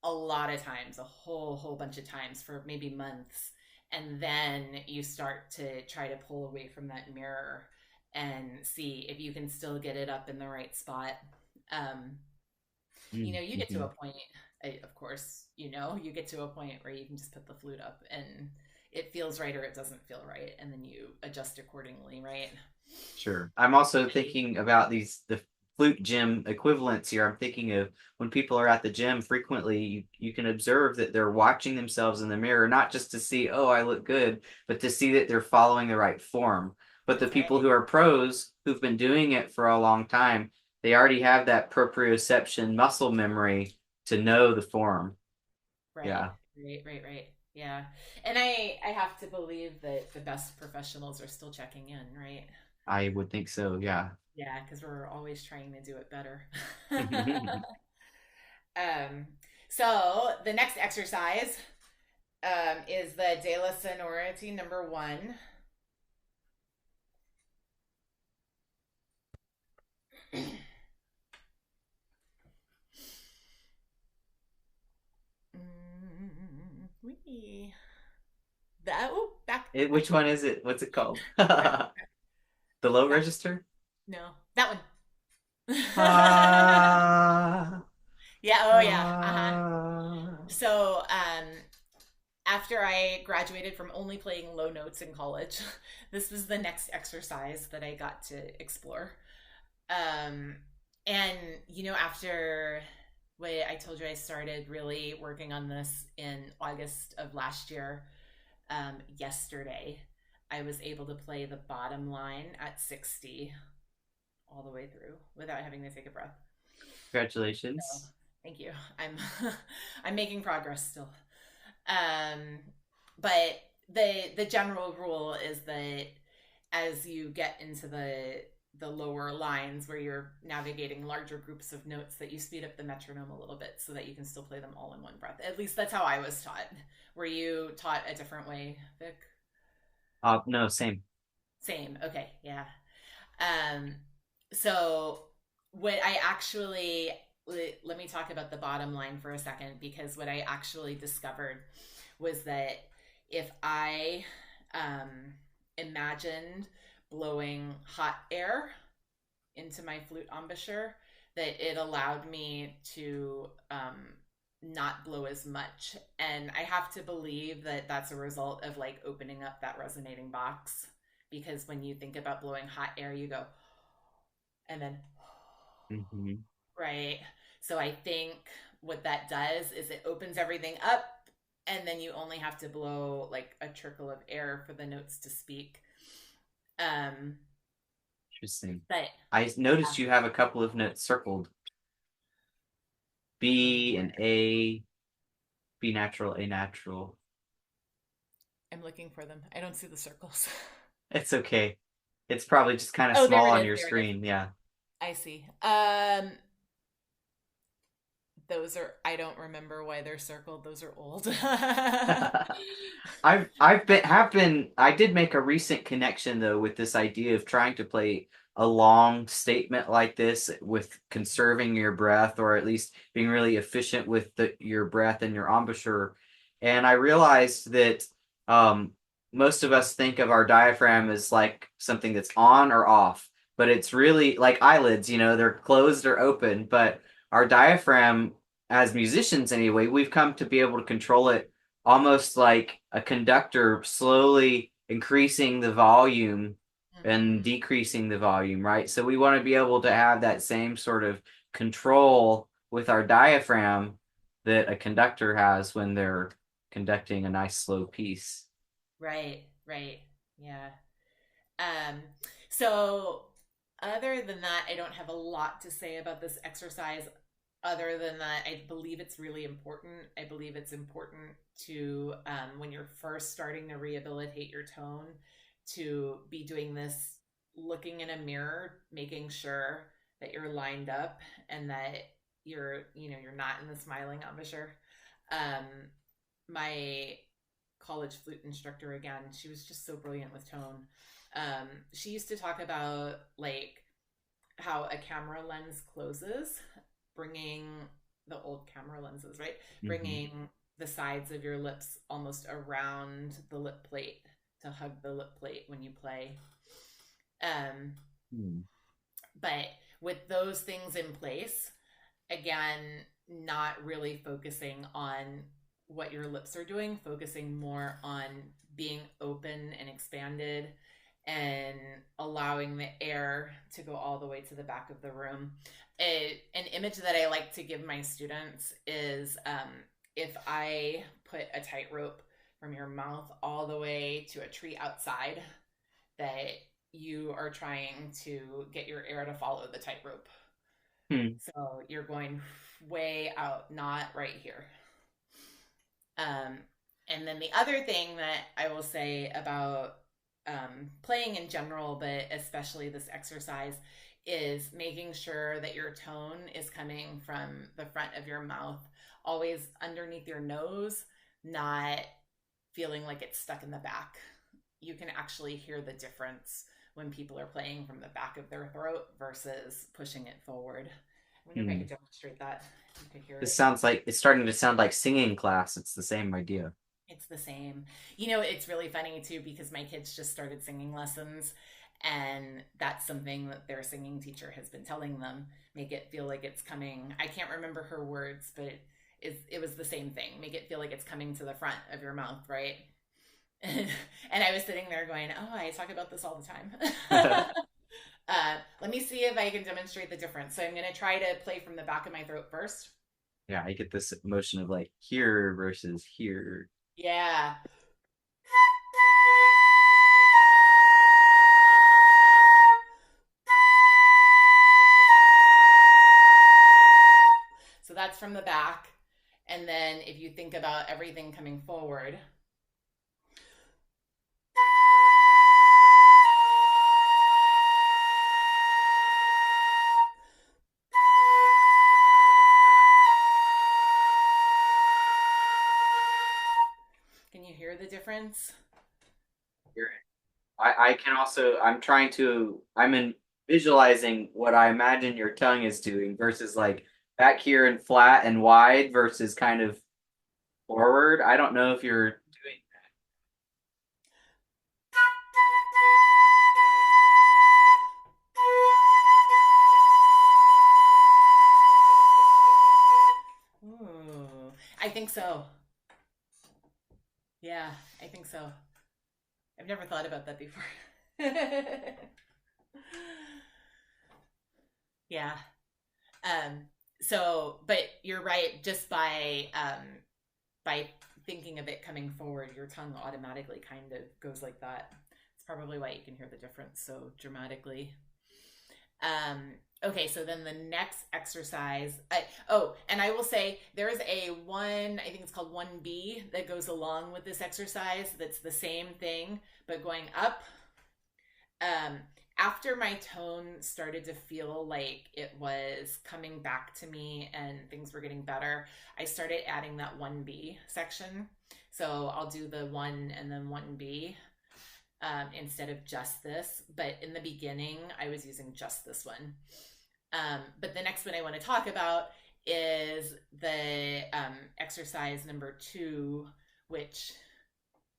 a lot of times, a whole bunch of times for maybe months. And then you start to try to pull away from that mirror. and see if you can still get it up in the right spot. Um, you get to Mm-hmm. a point, of course, you get to a point where you can just put the flute up and it feels right or it doesn't feel right. And then you adjust accordingly, right? Sure. I'm also thinking about the flute gym equivalents here. I'm thinking of when people are at the gym frequently, you can observe that they're watching themselves in the mirror, not just to see, oh, I look good, but to see that they're following the right form. But the That's people right. who are pros, who've been doing it for a long time, they already have that proprioception muscle memory to know the form. Right. Yeah, Right. Yeah. And I have to believe that the best professionals are still checking in, right? I would think so. Yeah. Yeah, because we're always trying to do it better. um, so the next exercise is the De La Sonority number 1. Wee. Back. Which one is it? What's it called? Back. The low Back. register? No, that one. Ah, Yeah. Oh, yeah. Uh-huh. ah. So, after I graduated from only playing low notes in college, this was the next exercise that I got to explore. Um, and after what I told you, I started really working on this in August of last year. Yesterday, I was able to play the bottom line at 60 all the way through without having to take a breath. So, Congratulations. thank you. I'm I'm making progress still. Um, but the general rule is that as you get into the lower lines where you're navigating larger groups of notes, that you speed up the metronome a little bit so that you can still play them all in one breath. At least that's how I was taught. Were you taught a different way, Vic? No, same. Same. Okay. Yeah. Um, so what I actually let me talk about the bottom line for a second, because what I actually discovered was that if I imagined blowing hot air into my flute embouchure, that it allowed me to not blow as much. And I have to believe that that's a result of like opening up that resonating box, because when you think about blowing hot air, you go, and then, Hmm. right? So I think what that does is it opens everything up, and then you only have to blow like a trickle of air for the notes to speak. Um, Interesting. but I yeah, noticed you have a couple of notes circled. B and A, B natural, A natural. I'm looking for them. I don't see the circles. It's okay. It's probably just kind of Oh, there small it on is. your There it is. screen. Yeah. I see. Those are, I don't remember why they're circled. Those are old. I did make a recent connection though with this idea of trying to play a long statement like this with conserving your breath, or at least being really efficient with your breath and your embouchure. And I realized that um, most of us think of our diaphragm as like something that's on or off, but it's really like eyelids, they're closed or open, but our diaphragm, as musicians anyway, we've come to be able to control it almost like a conductor, slowly increasing the volume and Mhm. decreasing the volume, right? So we want to be able to have that same sort of control with our diaphragm that a conductor has when they're conducting a nice slow piece. Right. Yeah. Um, so other than that, I don't have a lot to say about this exercise. Other than that, I believe it's really important. I believe it's important to, when you're first starting to rehabilitate your tone, to be doing this looking in a mirror, making sure that you're lined up and that you're not in the smiling embouchure. Um, my college flute instructor, again, she was just so brilliant with tone. She used to talk about like how a camera lens closes, bringing the old camera lenses, right? Mm-hmm. Bringing the sides of your lips almost around the lip plate to hug the lip plate when you play. Um, Hmm. but with those things in place, again, not really focusing on what your lips are doing, focusing more on being open and expanded and allowing the air to go all the way to the back of the room. An image that I like to give my students is if I put a tightrope from your mouth all the way to a tree outside, that you are trying to get your air to follow the tightrope. Hmm. So you're going way out, not right here. Um, and then the other thing that I will say about playing in general, but especially this exercise, is making sure that your tone is coming from the front of your mouth, always underneath your nose, not feeling like it's stuck in the back. You can actually hear the difference when people are playing from the back of their throat versus pushing it forward. I wonder if I Hmm. could demonstrate that. You could hear This it. sounds like it's starting to sound like singing class. It's the same idea. It's the same. You know, it's really funny too because my kids just started singing lessons, and that's something that their singing teacher has been telling them. Make it feel like it's coming. I can't remember her words, but it was the same thing. Make it feel like it's coming to the front of your mouth, right? And I was sitting there going, "Oh, I talk about this all the time." Let me see if I can demonstrate the difference. So I'm going to try to play from the back of my throat first. Yeah, I get this emotion of like here versus here. Yeah. So that's from the back. And then if you think about everything coming forward, can you hear the difference? I can also I'm in visualizing what I imagine your tongue is doing versus like back here and flat and wide versus kind of forward. I don't know if you're doing Ooh, I think so. Yeah, I think so. I've never thought about that before. Yeah. But you're right. Just by thinking of it coming forward, your tongue automatically kind of goes like that. It's probably why you can hear the difference so dramatically. Okay, so then the next exercise. And I will say there is I think it's called 1B that goes along with this exercise that's the same thing, but going up. Um, After my tone started to feel like it was coming back to me and things were getting better, I started adding that 1B section. So I'll do the 1 and then 1B. Instead of just this. But in the beginning, I was using just this one. But the next one I want to talk about is the exercise number 2, which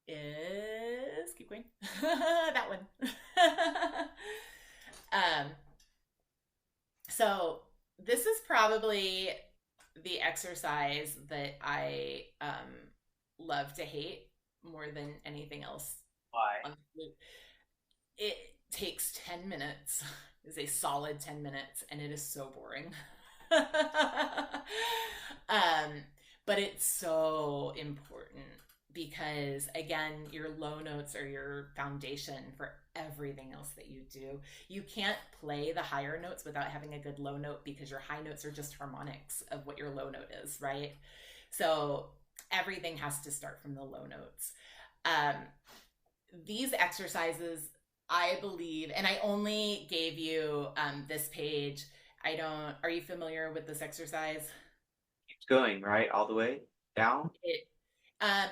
is, keep going, that one. So this is probably the exercise that I love to hate more than anything else why. on the flute. It takes 10 minutes, is a solid 10 minutes, and it is so boring. But it's so important because, again, your low notes are your foundation for everything else that you do. You can't play the higher notes without having a good low note because your high notes are just harmonics of what your low note is, right? So everything has to start from the low notes. These exercises, I believe, and I only gave you this page. Are you familiar with this exercise? Keeps going, right? All the way down? Um,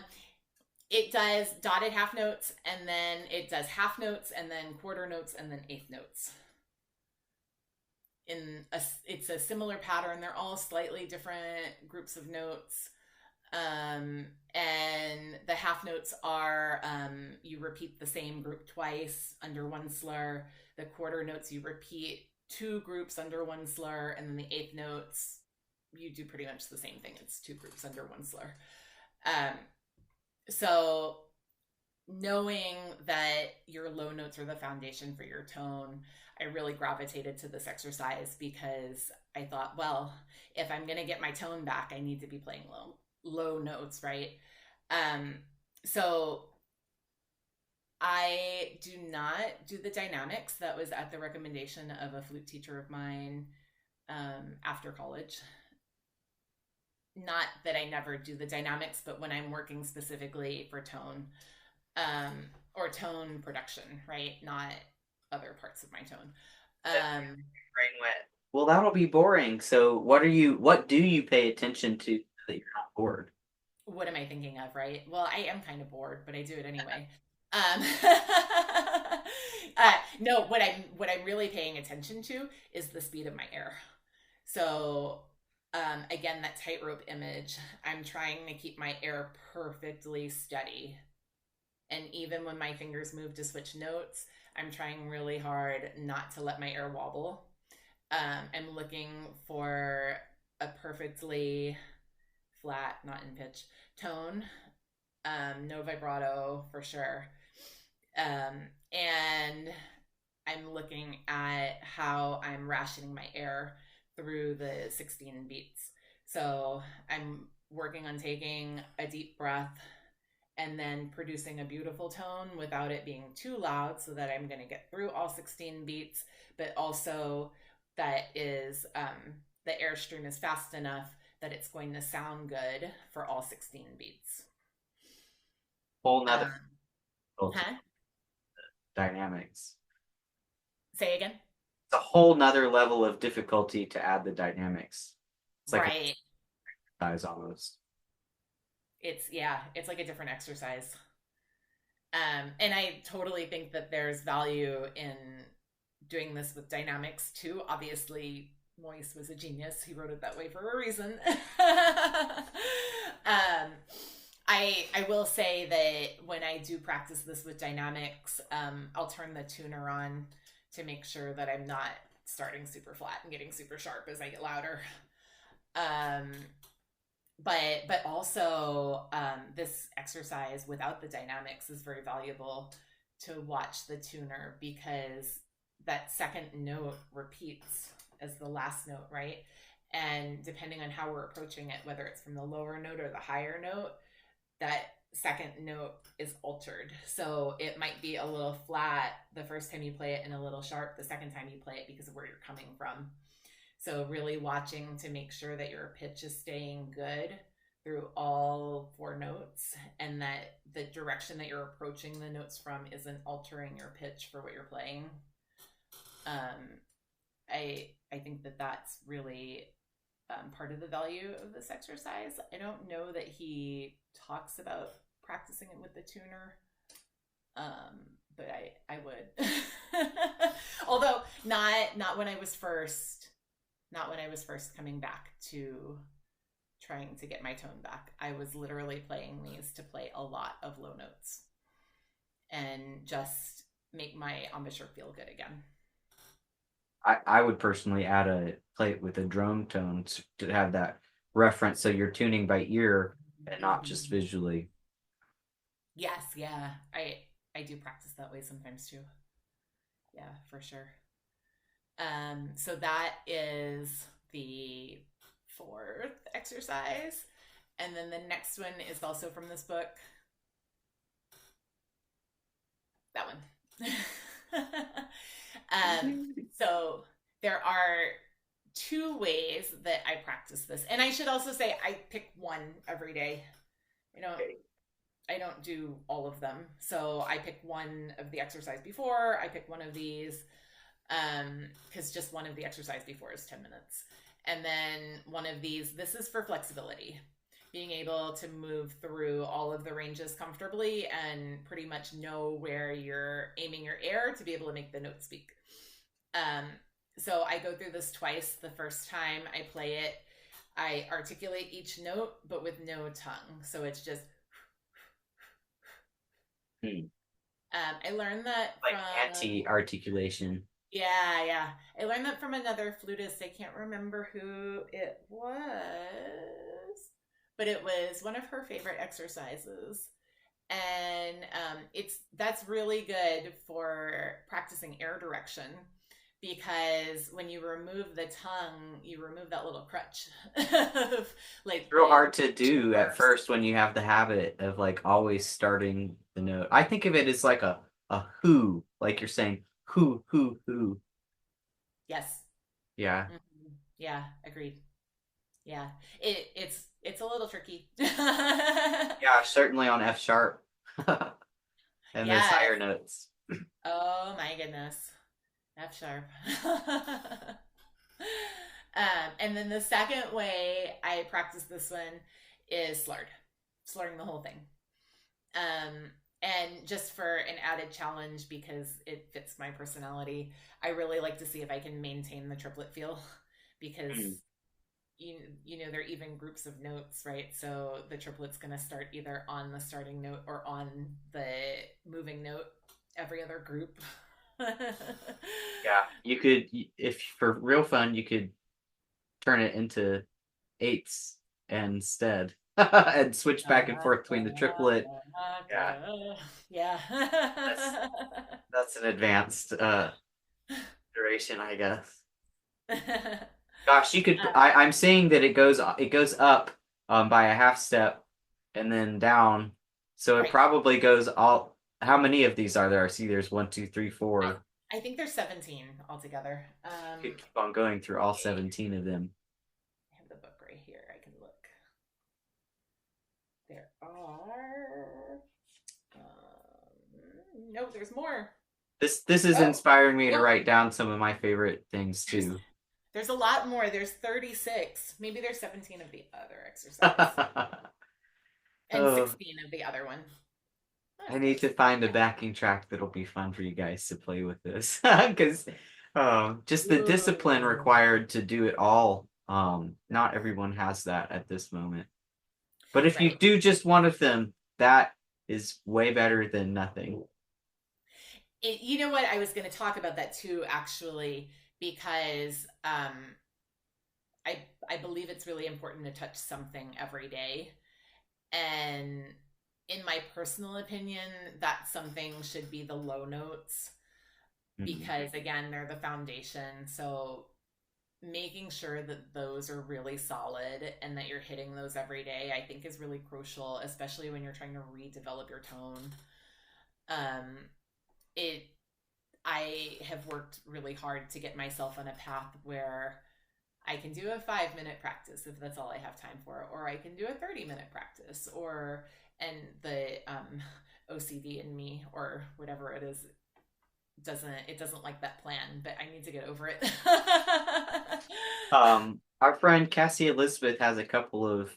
it does dotted half notes, and then it does half notes, and then quarter notes, and then eighth notes. It's a similar pattern. They're all slightly different groups of notes. And the half notes are you repeat the same group twice under one slur. The quarter notes you repeat 2 groups under 1 slur, and then the 8th notes you do pretty much the same thing. It's 2 groups under 1 slur. So knowing that your low notes are the foundation for your tone, I really gravitated to this exercise because I thought, well, if I'm going to get my tone back, I need to be playing low notes, right? So I do not do the dynamics. That was at the recommendation of a flute teacher of mine after college. Not that I never do the dynamics, but when I'm working specifically for tone or tone production, right? Not other parts of my tone. Brain wet. Well, that'll be boring. So what do you pay attention to that you're not bored? What am I thinking of, right? Well, I am kind of bored, but I do it anyway. No, what I'm really paying attention to is the speed of my air. So again, that tightrope image, I'm trying to keep my air perfectly steady. And even when my fingers move to switch notes, I'm trying really hard not to let my air wobble. I'm looking for a perfectly flat, not in pitch, tone. No vibrato for sure. And I'm looking at how I'm rationing my air through the 16 beats. So I'm working on taking a deep breath and then producing a beautiful tone without it being too loud so that I'm going to get through all 16 beats, but also that is the airstream is fast enough that it's going to sound good for all 16 beats. Whole nother Huh? dynamics. Say again? It's a whole nother level of difficulty to add the dynamics. It's like right. Exercise almost. It's like a different exercise. And I totally think that there's value in doing this with dynamics too. Obviously, Moise was a genius. He wrote it that way for a reason. I will say that when I do practice this with dynamics, I'll turn the tuner on to make sure that I'm not starting super flat and getting super sharp as I get louder. But also this exercise without the dynamics is very valuable to watch the tuner because that second note repeats as the last note, right? And depending on how we're approaching it, whether it's from the lower note or the higher note, that second note is altered. So it might be a little flat the first time you play it and a little sharp the second time you play it because of where you're coming from. So really watching to make sure that your pitch is staying good through all 4 notes and that the direction that you're approaching the notes from isn't altering your pitch for what you're playing. I think that that's really part of the value of this exercise. I don't know that he talks about practicing it with the tuner, but I would. Although not when I was first coming back to trying to get my tone back. I was literally playing these to play a lot of low notes and just make my embouchure feel good again. I would personally play it with a drone tone to have that reference so you're tuning by ear and not just visually. Yes, yeah. I do practice that way sometimes too. Yeah, for sure. So that is the 4th exercise. And then the next one is also from this book. That one. So there are 2 ways that I practice this. And I should also say I pick one every day. I don't do all of them. So I pick one of the exercise before, I pick one of these, because just one of the exercise before is 10 minutes. And then one of these, this is for flexibility, being able to move through all of the ranges comfortably and pretty much know where you're aiming your air to be able to make the note speak. So I go through this twice. The first time I play it, I articulate each note, but with no tongue. So it's just. I learned that like from anti-articulation. Yeah, yeah. I learned that from another flutist. I can't remember who it was, but it was one of her favorite exercises. And it's that's really good for practicing air direction because when you remove the tongue, you remove that little crutch of like Real the hard to do at first. first when you have the habit of like always starting the note. I think of it as like a who, like you're saying who. Yes. Yeah. Mhm. Yeah, agreed. Yeah. It's a little tricky. Yeah, certainly on F sharp and those Yes. higher notes. Oh my goodness. F sharp. And then the second way I practice this one is slurring the whole thing. Um, and just for an added challenge because it fits my personality, I really like to see if I can maintain the triplet feel because Mm. you know they're even groups of notes, right? So the triplet's going to start either on the starting note or on the moving note every other group. Yeah, you could, if for real fun, you could turn it into eights instead and switch back and forth between the triplet. Yeah, Yeah. that's that's an advanced duration, I guess. Gosh, you could. I'm seeing that it goes up by a half step and then down, so it Right. probably goes all. How many of these are there? I see there's one, two, three, I, four. I think there's 17 altogether. You could keep on going through all 17 of them. I have the book right here. I can look. There are. No, there's more. This is Oh, inspiring me to nope. write down some of my favorite things There's too. there's a lot more. There's 36. Maybe there's 17 of the other exercise and Oh, 16 of the other one. I need to find a backing track that'll be fun for you guys to play with this because just the discipline Ooh. required to do it all. Not everyone has that at this moment. But if you Right. do just one of them, that is way better than nothing. You know what? I was going to talk about that too, actually, because I I believe it's really important to touch something every day. And in my personal opinion, that something should be the low notes Mhm. because again, they're the foundation. So making sure that those are really solid and that you're hitting those every day, I think is really crucial, especially when you're trying to redevelop your tone. Um, it I have worked really hard to get myself on a path where I can do a 5 minute practice if that's all I have time for, or I can do a 30-minute practice, or and the OCD in me or whatever it is doesn't like that plan, but I need to get over it. Our friend Cassie Elizabeth has a couple of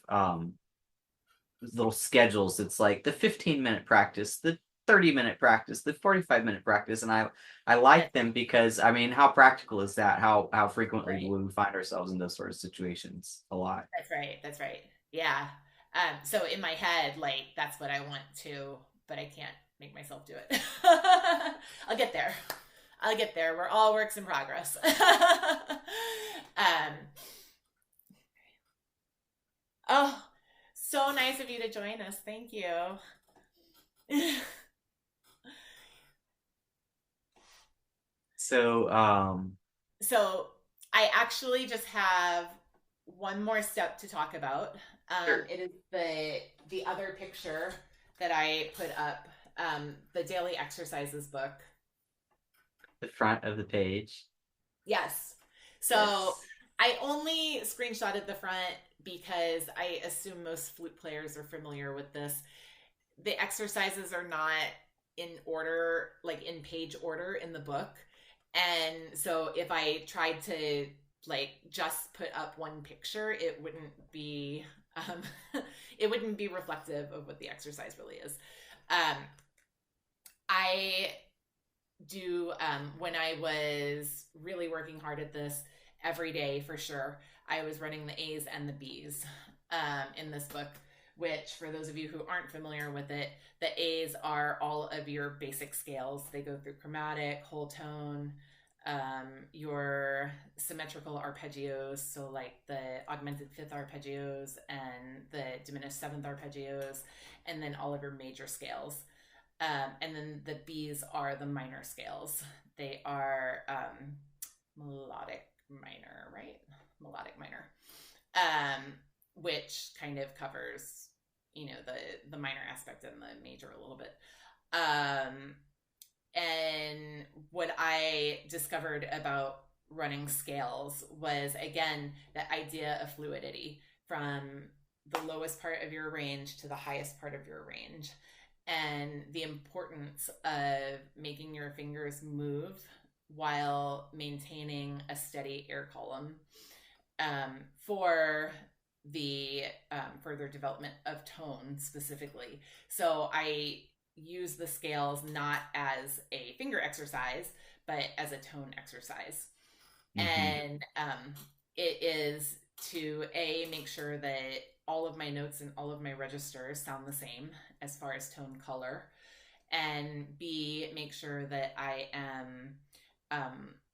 little schedules. It's like the 15-minute practice, the 30-minute practice, the 45-minute practice, and I like That's them because I mean, how practical is that? How frequently do right. we find ourselves in those sort of situations? A lot. That's right. That's right. Yeah. So in my head, like that's what I want to, but I can't make myself do it. I'll get there. I'll get there. We're all works in progress. um, oh, so nice of you to join us. Thank you. So, So I actually just have one more step to talk about. sure. It is the other picture that I put up, the daily exercises book. The front of the page. Yes. So Yes. I only screenshotted the front because I assume most flute players are familiar with this. The exercises are not in order, like in page order in the book. And so if I tried to like just put up one picture, it wouldn't be it wouldn't be reflective of what the exercise really is. Um, I do when I was really working hard at this every day for sure. I was running the A's and the B's in this book, which for those of you who aren't familiar with it, the A's are all of your basic scales. They go through chromatic, whole tone, your symmetrical arpeggios, so like the augmented fifth arpeggios and the diminished seventh arpeggios, and then all of your major scales. And then the B's are the minor scales. They are melodic minor, right? Melodic minor, which kind of covers, the minor aspect and the major a little bit. And what I discovered about running scales was, again, that idea of fluidity from the lowest part of your range to the highest part of your range, and the importance of making your fingers move while maintaining a steady air column for the further development of tone specifically. So I use the scales not as a finger exercise, but as a tone exercise. And it is to make sure that all of my notes and all of my registers sound the same as far as tone color, and B, make sure that I am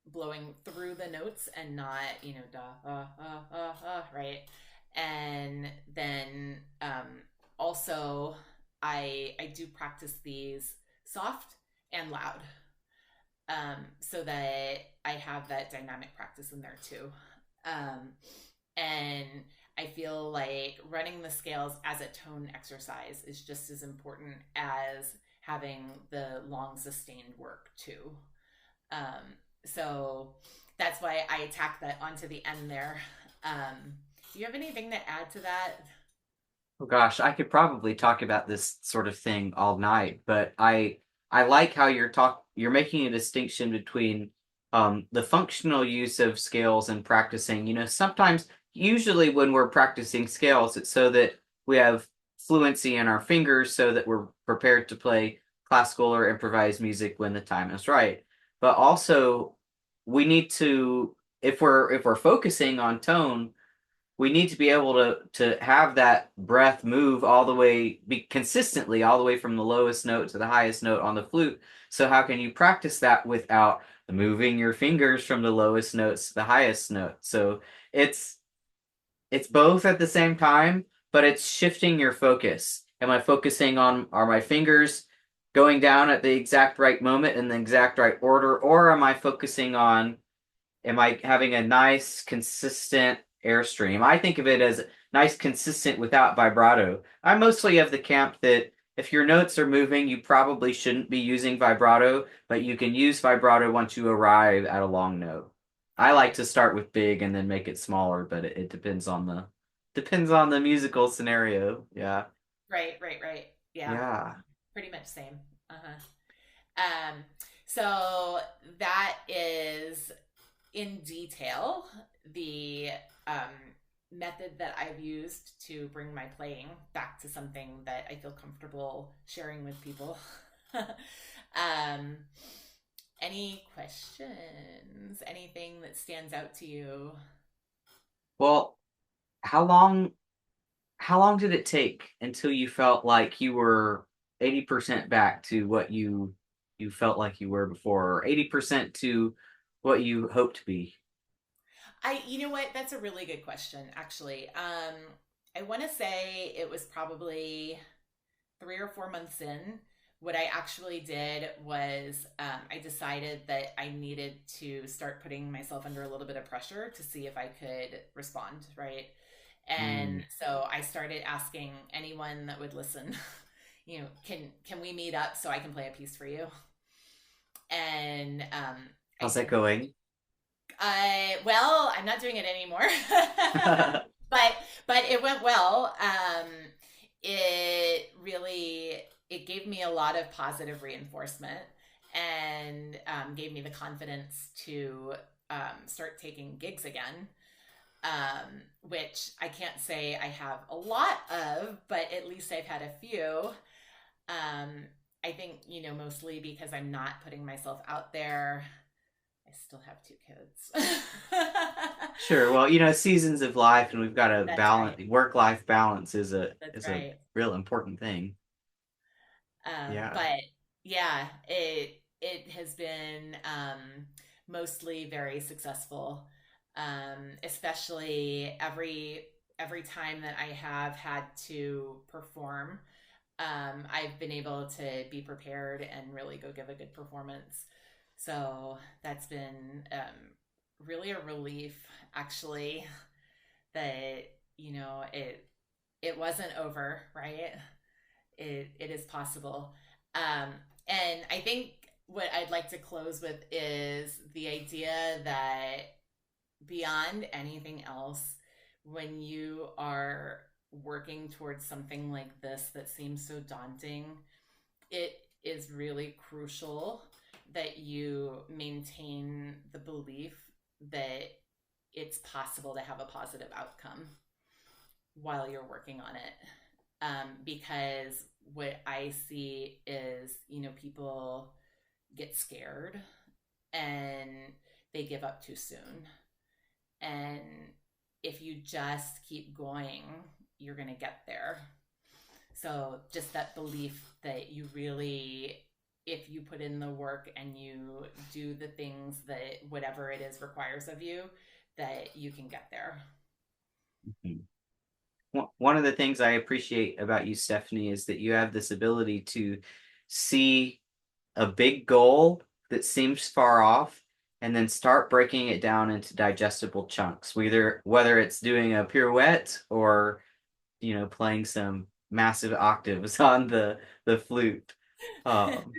blowing through the notes and not, da, right? And then also I do practice these soft and loud, so that I have that dynamic practice in there too. And I feel like running the scales as a tone exercise is just as important as having the long sustained work too. So that's why I tack that onto the end there. Do you have anything to add to that? Oh gosh, I could probably talk about this sort of thing all night, but I like how you're making a distinction between the functional use of scales and practicing. Sometimes, usually when we're practicing scales, it's so that we have fluency in our fingers so that we're prepared to play classical or improvised music when the time is right. But also we need to, if we're focusing on tone, we need to be able to have that breath move all the way, be consistently all the way from the lowest note to the highest note on the flute. So how can you practice that without moving your fingers from the lowest notes to the highest note? So it's both at the same time, but it's shifting your focus. Am I focusing on, are my fingers going down at the exact right moment in the exact right order, or am I focusing on, am I having a nice consistent airstream? I think of it as nice consistent without vibrato. I'm mostly of the camp that if your notes are moving, you probably shouldn't be using vibrato, but you can use vibrato once you arrive at a long note. I like to start with big and then make it smaller, but it depends on the musical scenario. Yeah. Right. Yeah, Yeah. pretty much same. Um, so that is in detail the method that I've used to bring my playing back to something that I feel comfortable sharing with people. Any questions? Anything that stands out to you? Well, how long did it take until you felt like you were 80% back to what you felt like you were before, or 80% to what you hoped to be? You know what? That's a really good question, actually. I want to say it was probably 3 or 4 months in. What I actually did was I decided that I needed to start putting myself under a little bit of pressure to see if I could respond, right? Mm. And so I started asking anyone that would listen, can we meet up so I can play a piece for you? And I How's that did. going? Well, I'm not doing it anymore, but it went well. It really it gave me a lot of positive reinforcement, and gave me the confidence to start taking gigs again, which I can't say I have a lot of, but at least I've had a few. I think, mostly because I'm not putting myself out there. I still have 2 kids. Sure. Well, seasons of life, and we've got a That's right. balance. Work-life balance is a That's is a right. real important thing. Yeah. But yeah, it has been mostly very successful. Especially every time that I have had to perform, I've been able to be prepared and really go give a good performance. So that's been really a relief, actually, that it wasn't over, right? It is possible. Um, and I think what I'd like to close with is the idea that beyond anything else, when you are working towards something like this that seems so daunting, it is really crucial that you maintain the belief that it's possible to have a positive outcome while you're working on it. Because what I see is, people get scared and they give up too soon. And if you just keep going, you're going to get there. So just that belief that you really, if you put in the work and you do the things that whatever it is requires of you, that you can get there. Mhm. One of the things I appreciate about you, Stephanie, is that you have this ability to see a big goal that seems far off and then start breaking it down into digestible chunks, whether it's doing a pirouette or playing some massive octaves on the flute. Um,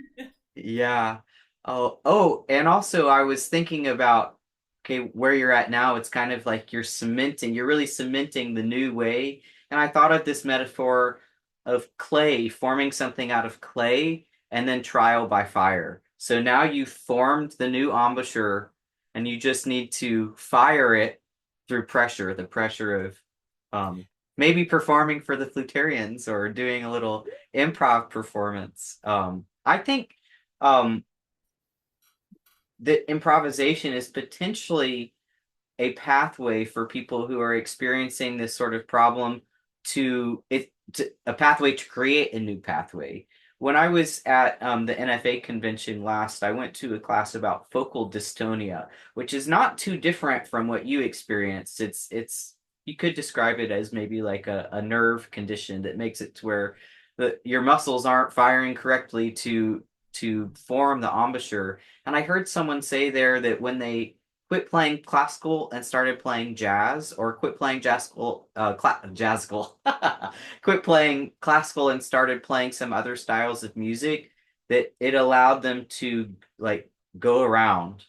yeah. Oh, and also I was thinking about, okay, where you're at now, it's kind of like you're really cementing the new way. And I thought of this metaphor of clay, forming something out of clay and then trial by fire. So now you've formed the new embouchure and you just need to fire it through pressure, the pressure of maybe performing for the flutarians or doing a little improv performance. I think um, that improvisation is potentially a pathway for people who are experiencing this sort of problem to a pathway to create a new pathway. When I was at the NFA convention last, I went to a class about focal dystonia, which is not too different from what you experienced. It's you could describe it as maybe like a nerve condition that makes it to where your muscles aren't firing correctly to form the embouchure. And I heard someone say there that when they quit playing classical and started playing jazz, or quit playing jazzcal, quit playing classical and started playing some other styles of music, that it allowed them to like go around, go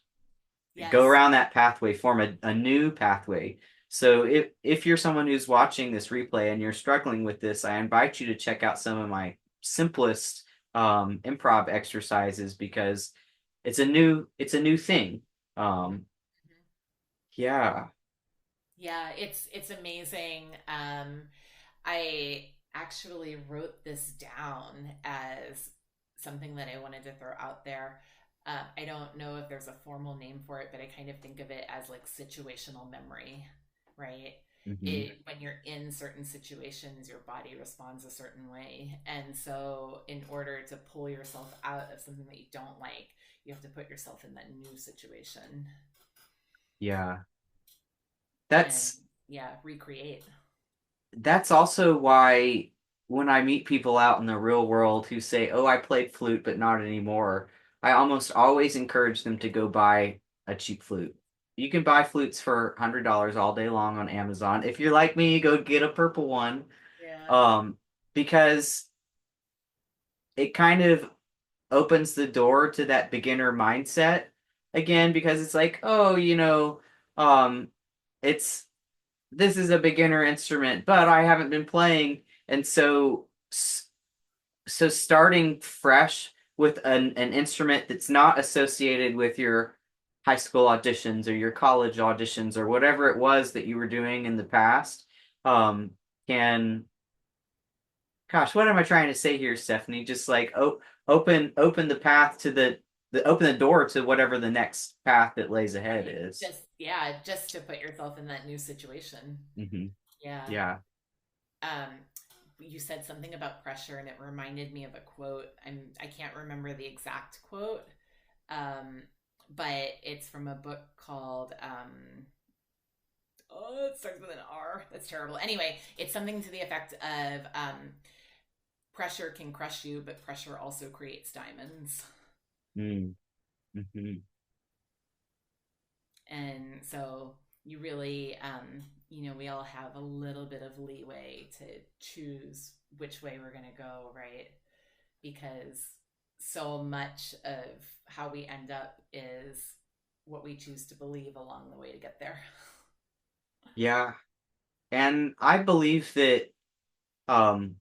Yes. around that pathway, form a new pathway. So if you're someone who's watching this replay and you're struggling with this, I invite you to check out some of my simplest improv exercises because it's a new thing. Um, yeah. Yeah, it's amazing. I actually wrote this down as something that I wanted to throw out there. I don't know if there's a formal name for it, but I kind of think of it as like situational memory, right? Hmm. When you're in certain situations, your body responds a certain way. And so, in order to pull yourself out of something that you don't like, you have to put yourself in that new situation Yeah. and, That's yeah, recreate. that's also why when I meet people out in the real world who say, "Oh, I played flute, but not anymore," I almost always encourage them to go buy a cheap flute. You can buy flutes for $100 all day long on Amazon. If you're like me, go get a purple one. Yeah. Um, because it kind of opens the door to that beginner mindset again, because it's like, oh, um, it's this is a beginner instrument, but I haven't been playing, and so starting fresh with an instrument that's not associated with your high school auditions or your college auditions or whatever it was that you were doing in the past, um, can gosh, what am I trying to say here, Stephanie? Just like open the path to the open the door to whatever the next path that lays ahead Right. is. Just to put yourself in that new situation. Hmm. Yeah. Yeah. Um, you said something about pressure, and it reminded me of a quote. I can't remember the exact quote, um, but it's from a book called oh, it starts with an R. That's terrible. Anyway, it's something to the effect of pressure can crush you, but pressure also creates diamonds. Mm. Mm-hmm. And so you really, we all have a little bit of leeway to choose which way we're going to go, right? Because so much of how we end up is what we choose to believe along the way to get there. Yeah. And I believe that um,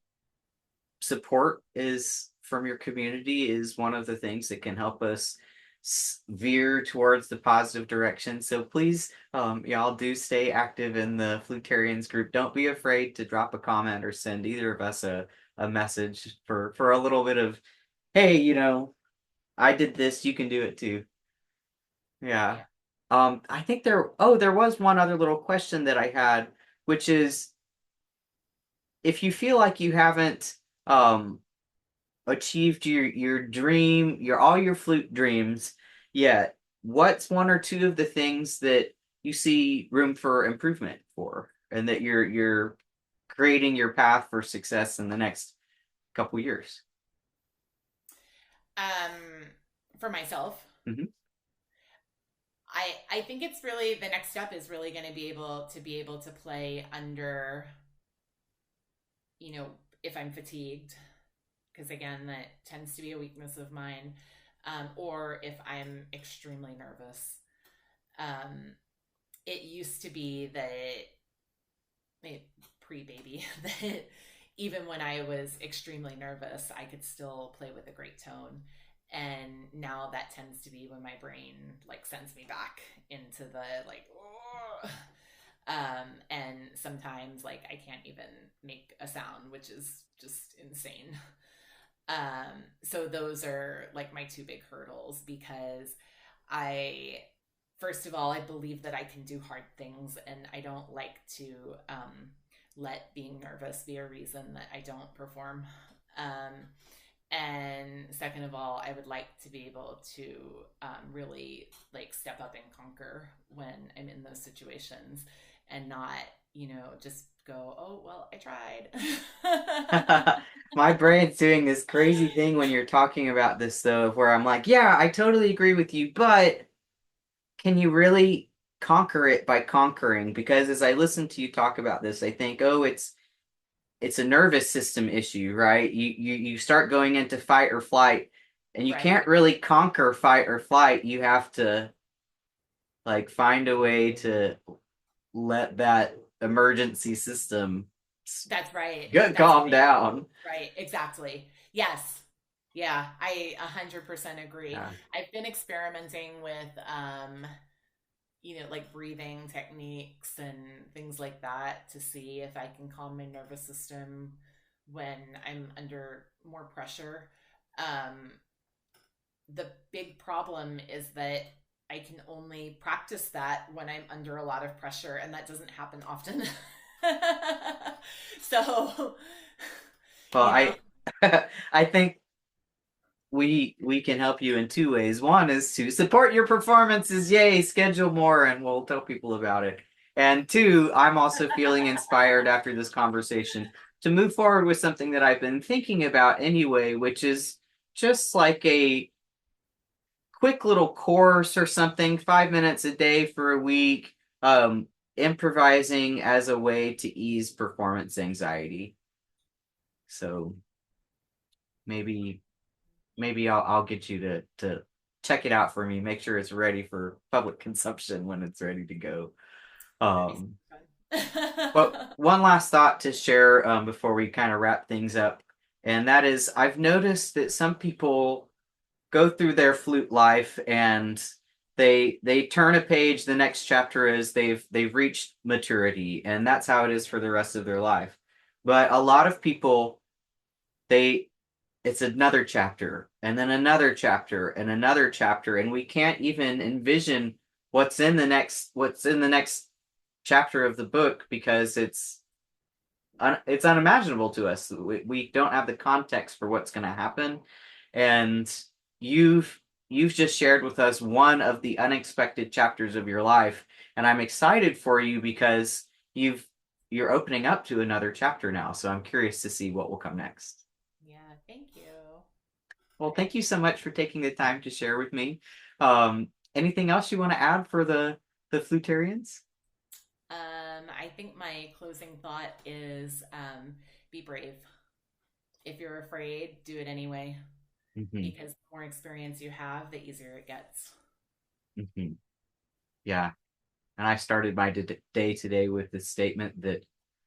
support is from your community is one of the things that can help us veer towards the positive direction. So please, y'all do stay active in the Flutarians group. Don't be afraid to drop a comment or send either of us a message for a little bit of, hey, I did this, you can do it too. Yeah. Yeah. I think there was one other little question that I had, which is if you feel like you haven't achieved your dream, your all your flute dreams yet, what's one or two of the things that you see room for improvement for, and that you're creating your path for success in the next couple years? Um, for myself, Mm-hmm. I think it's really the next step is really going to be able to play under, if I'm fatigued, because again, that tends to be a weakness of mine, or if I'm extremely nervous. Um, it used to be that pre-baby that even when I was extremely nervous, I could still play with a great tone. And now that tends to be when my brain like sends me back into the like, oh. And sometimes like I can't even make a sound, which is just insane. So those are like my two big hurdles because I, first of all, I believe that I can do hard things and I don't like to let being nervous be a reason that I don't perform. Um, and second of all, I would like to be able to really like step up and conquer when I'm in those situations and not, just go, oh, well, I tried. My brain's doing this crazy thing when you're talking about this, though, where I'm like, yeah, I totally agree with you, but can you really conquer it by conquering? Because as I listen to you talk about this, I think, oh, it's a nervous system issue, right? You start going into fight or flight, and you Right. can't really conquer fight or flight. You have to like find a way to let that emergency system That's right. get That's calm right. down. Right. Exactly. Yes. Yeah, I 100% agree. Yeah. I've been experimenting with like breathing techniques and things like that to see if I can calm my nervous system when I'm under more pressure. Um, the big problem is that I can only practice that when I'm under a lot of pressure, and that doesn't happen often. So, Well, you know, I think we can help you in two ways. One is to support your performances. Yay, schedule more and we'll tell people about it. And two, I'm also feeling inspired after this conversation to move forward with something that I've been thinking about anyway, which is just like a quick little course or something, 5 minutes a day for a week, improvising as a way to ease performance anxiety. So maybe I'll get you to check it out for me. Make sure it's ready for public consumption when it's ready to go. that'd be Um, but fun. one last thought to share before we kind of wrap things up, and that is I've noticed that some people go through their flute life and they turn a page. The next chapter is they've reached maturity, and that's how it is for the rest of their life. But a lot of people they it's another chapter and then another chapter and another chapter, and we can't even envision what's in the next chapter of the book because it's unimaginable to us. We don't have the context for what's going to happen, and you've you've just shared with us one of the unexpected chapters of your life, and I'm excited for you because you're opening up to another chapter now. So I'm curious to see what will come next. Yeah, thank you. Well, thank you so much for taking the time to share with me. Anything else you want to add for the flutarians? I think my closing thought is be brave. If you're afraid, do it anyway, Hmm. because the more experience you have, the easier it gets. Hmm. Yeah. And I started my day today with the statement that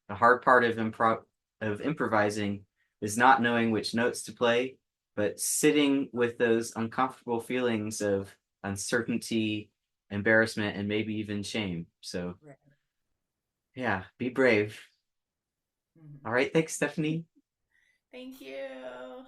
the hard part of improvising is not knowing which notes to play, but sitting with those uncomfortable feelings of uncertainty, embarrassment, and maybe even shame. So Right. yeah, be brave. Mhm. All right, thanks, Stephanie. Thank you.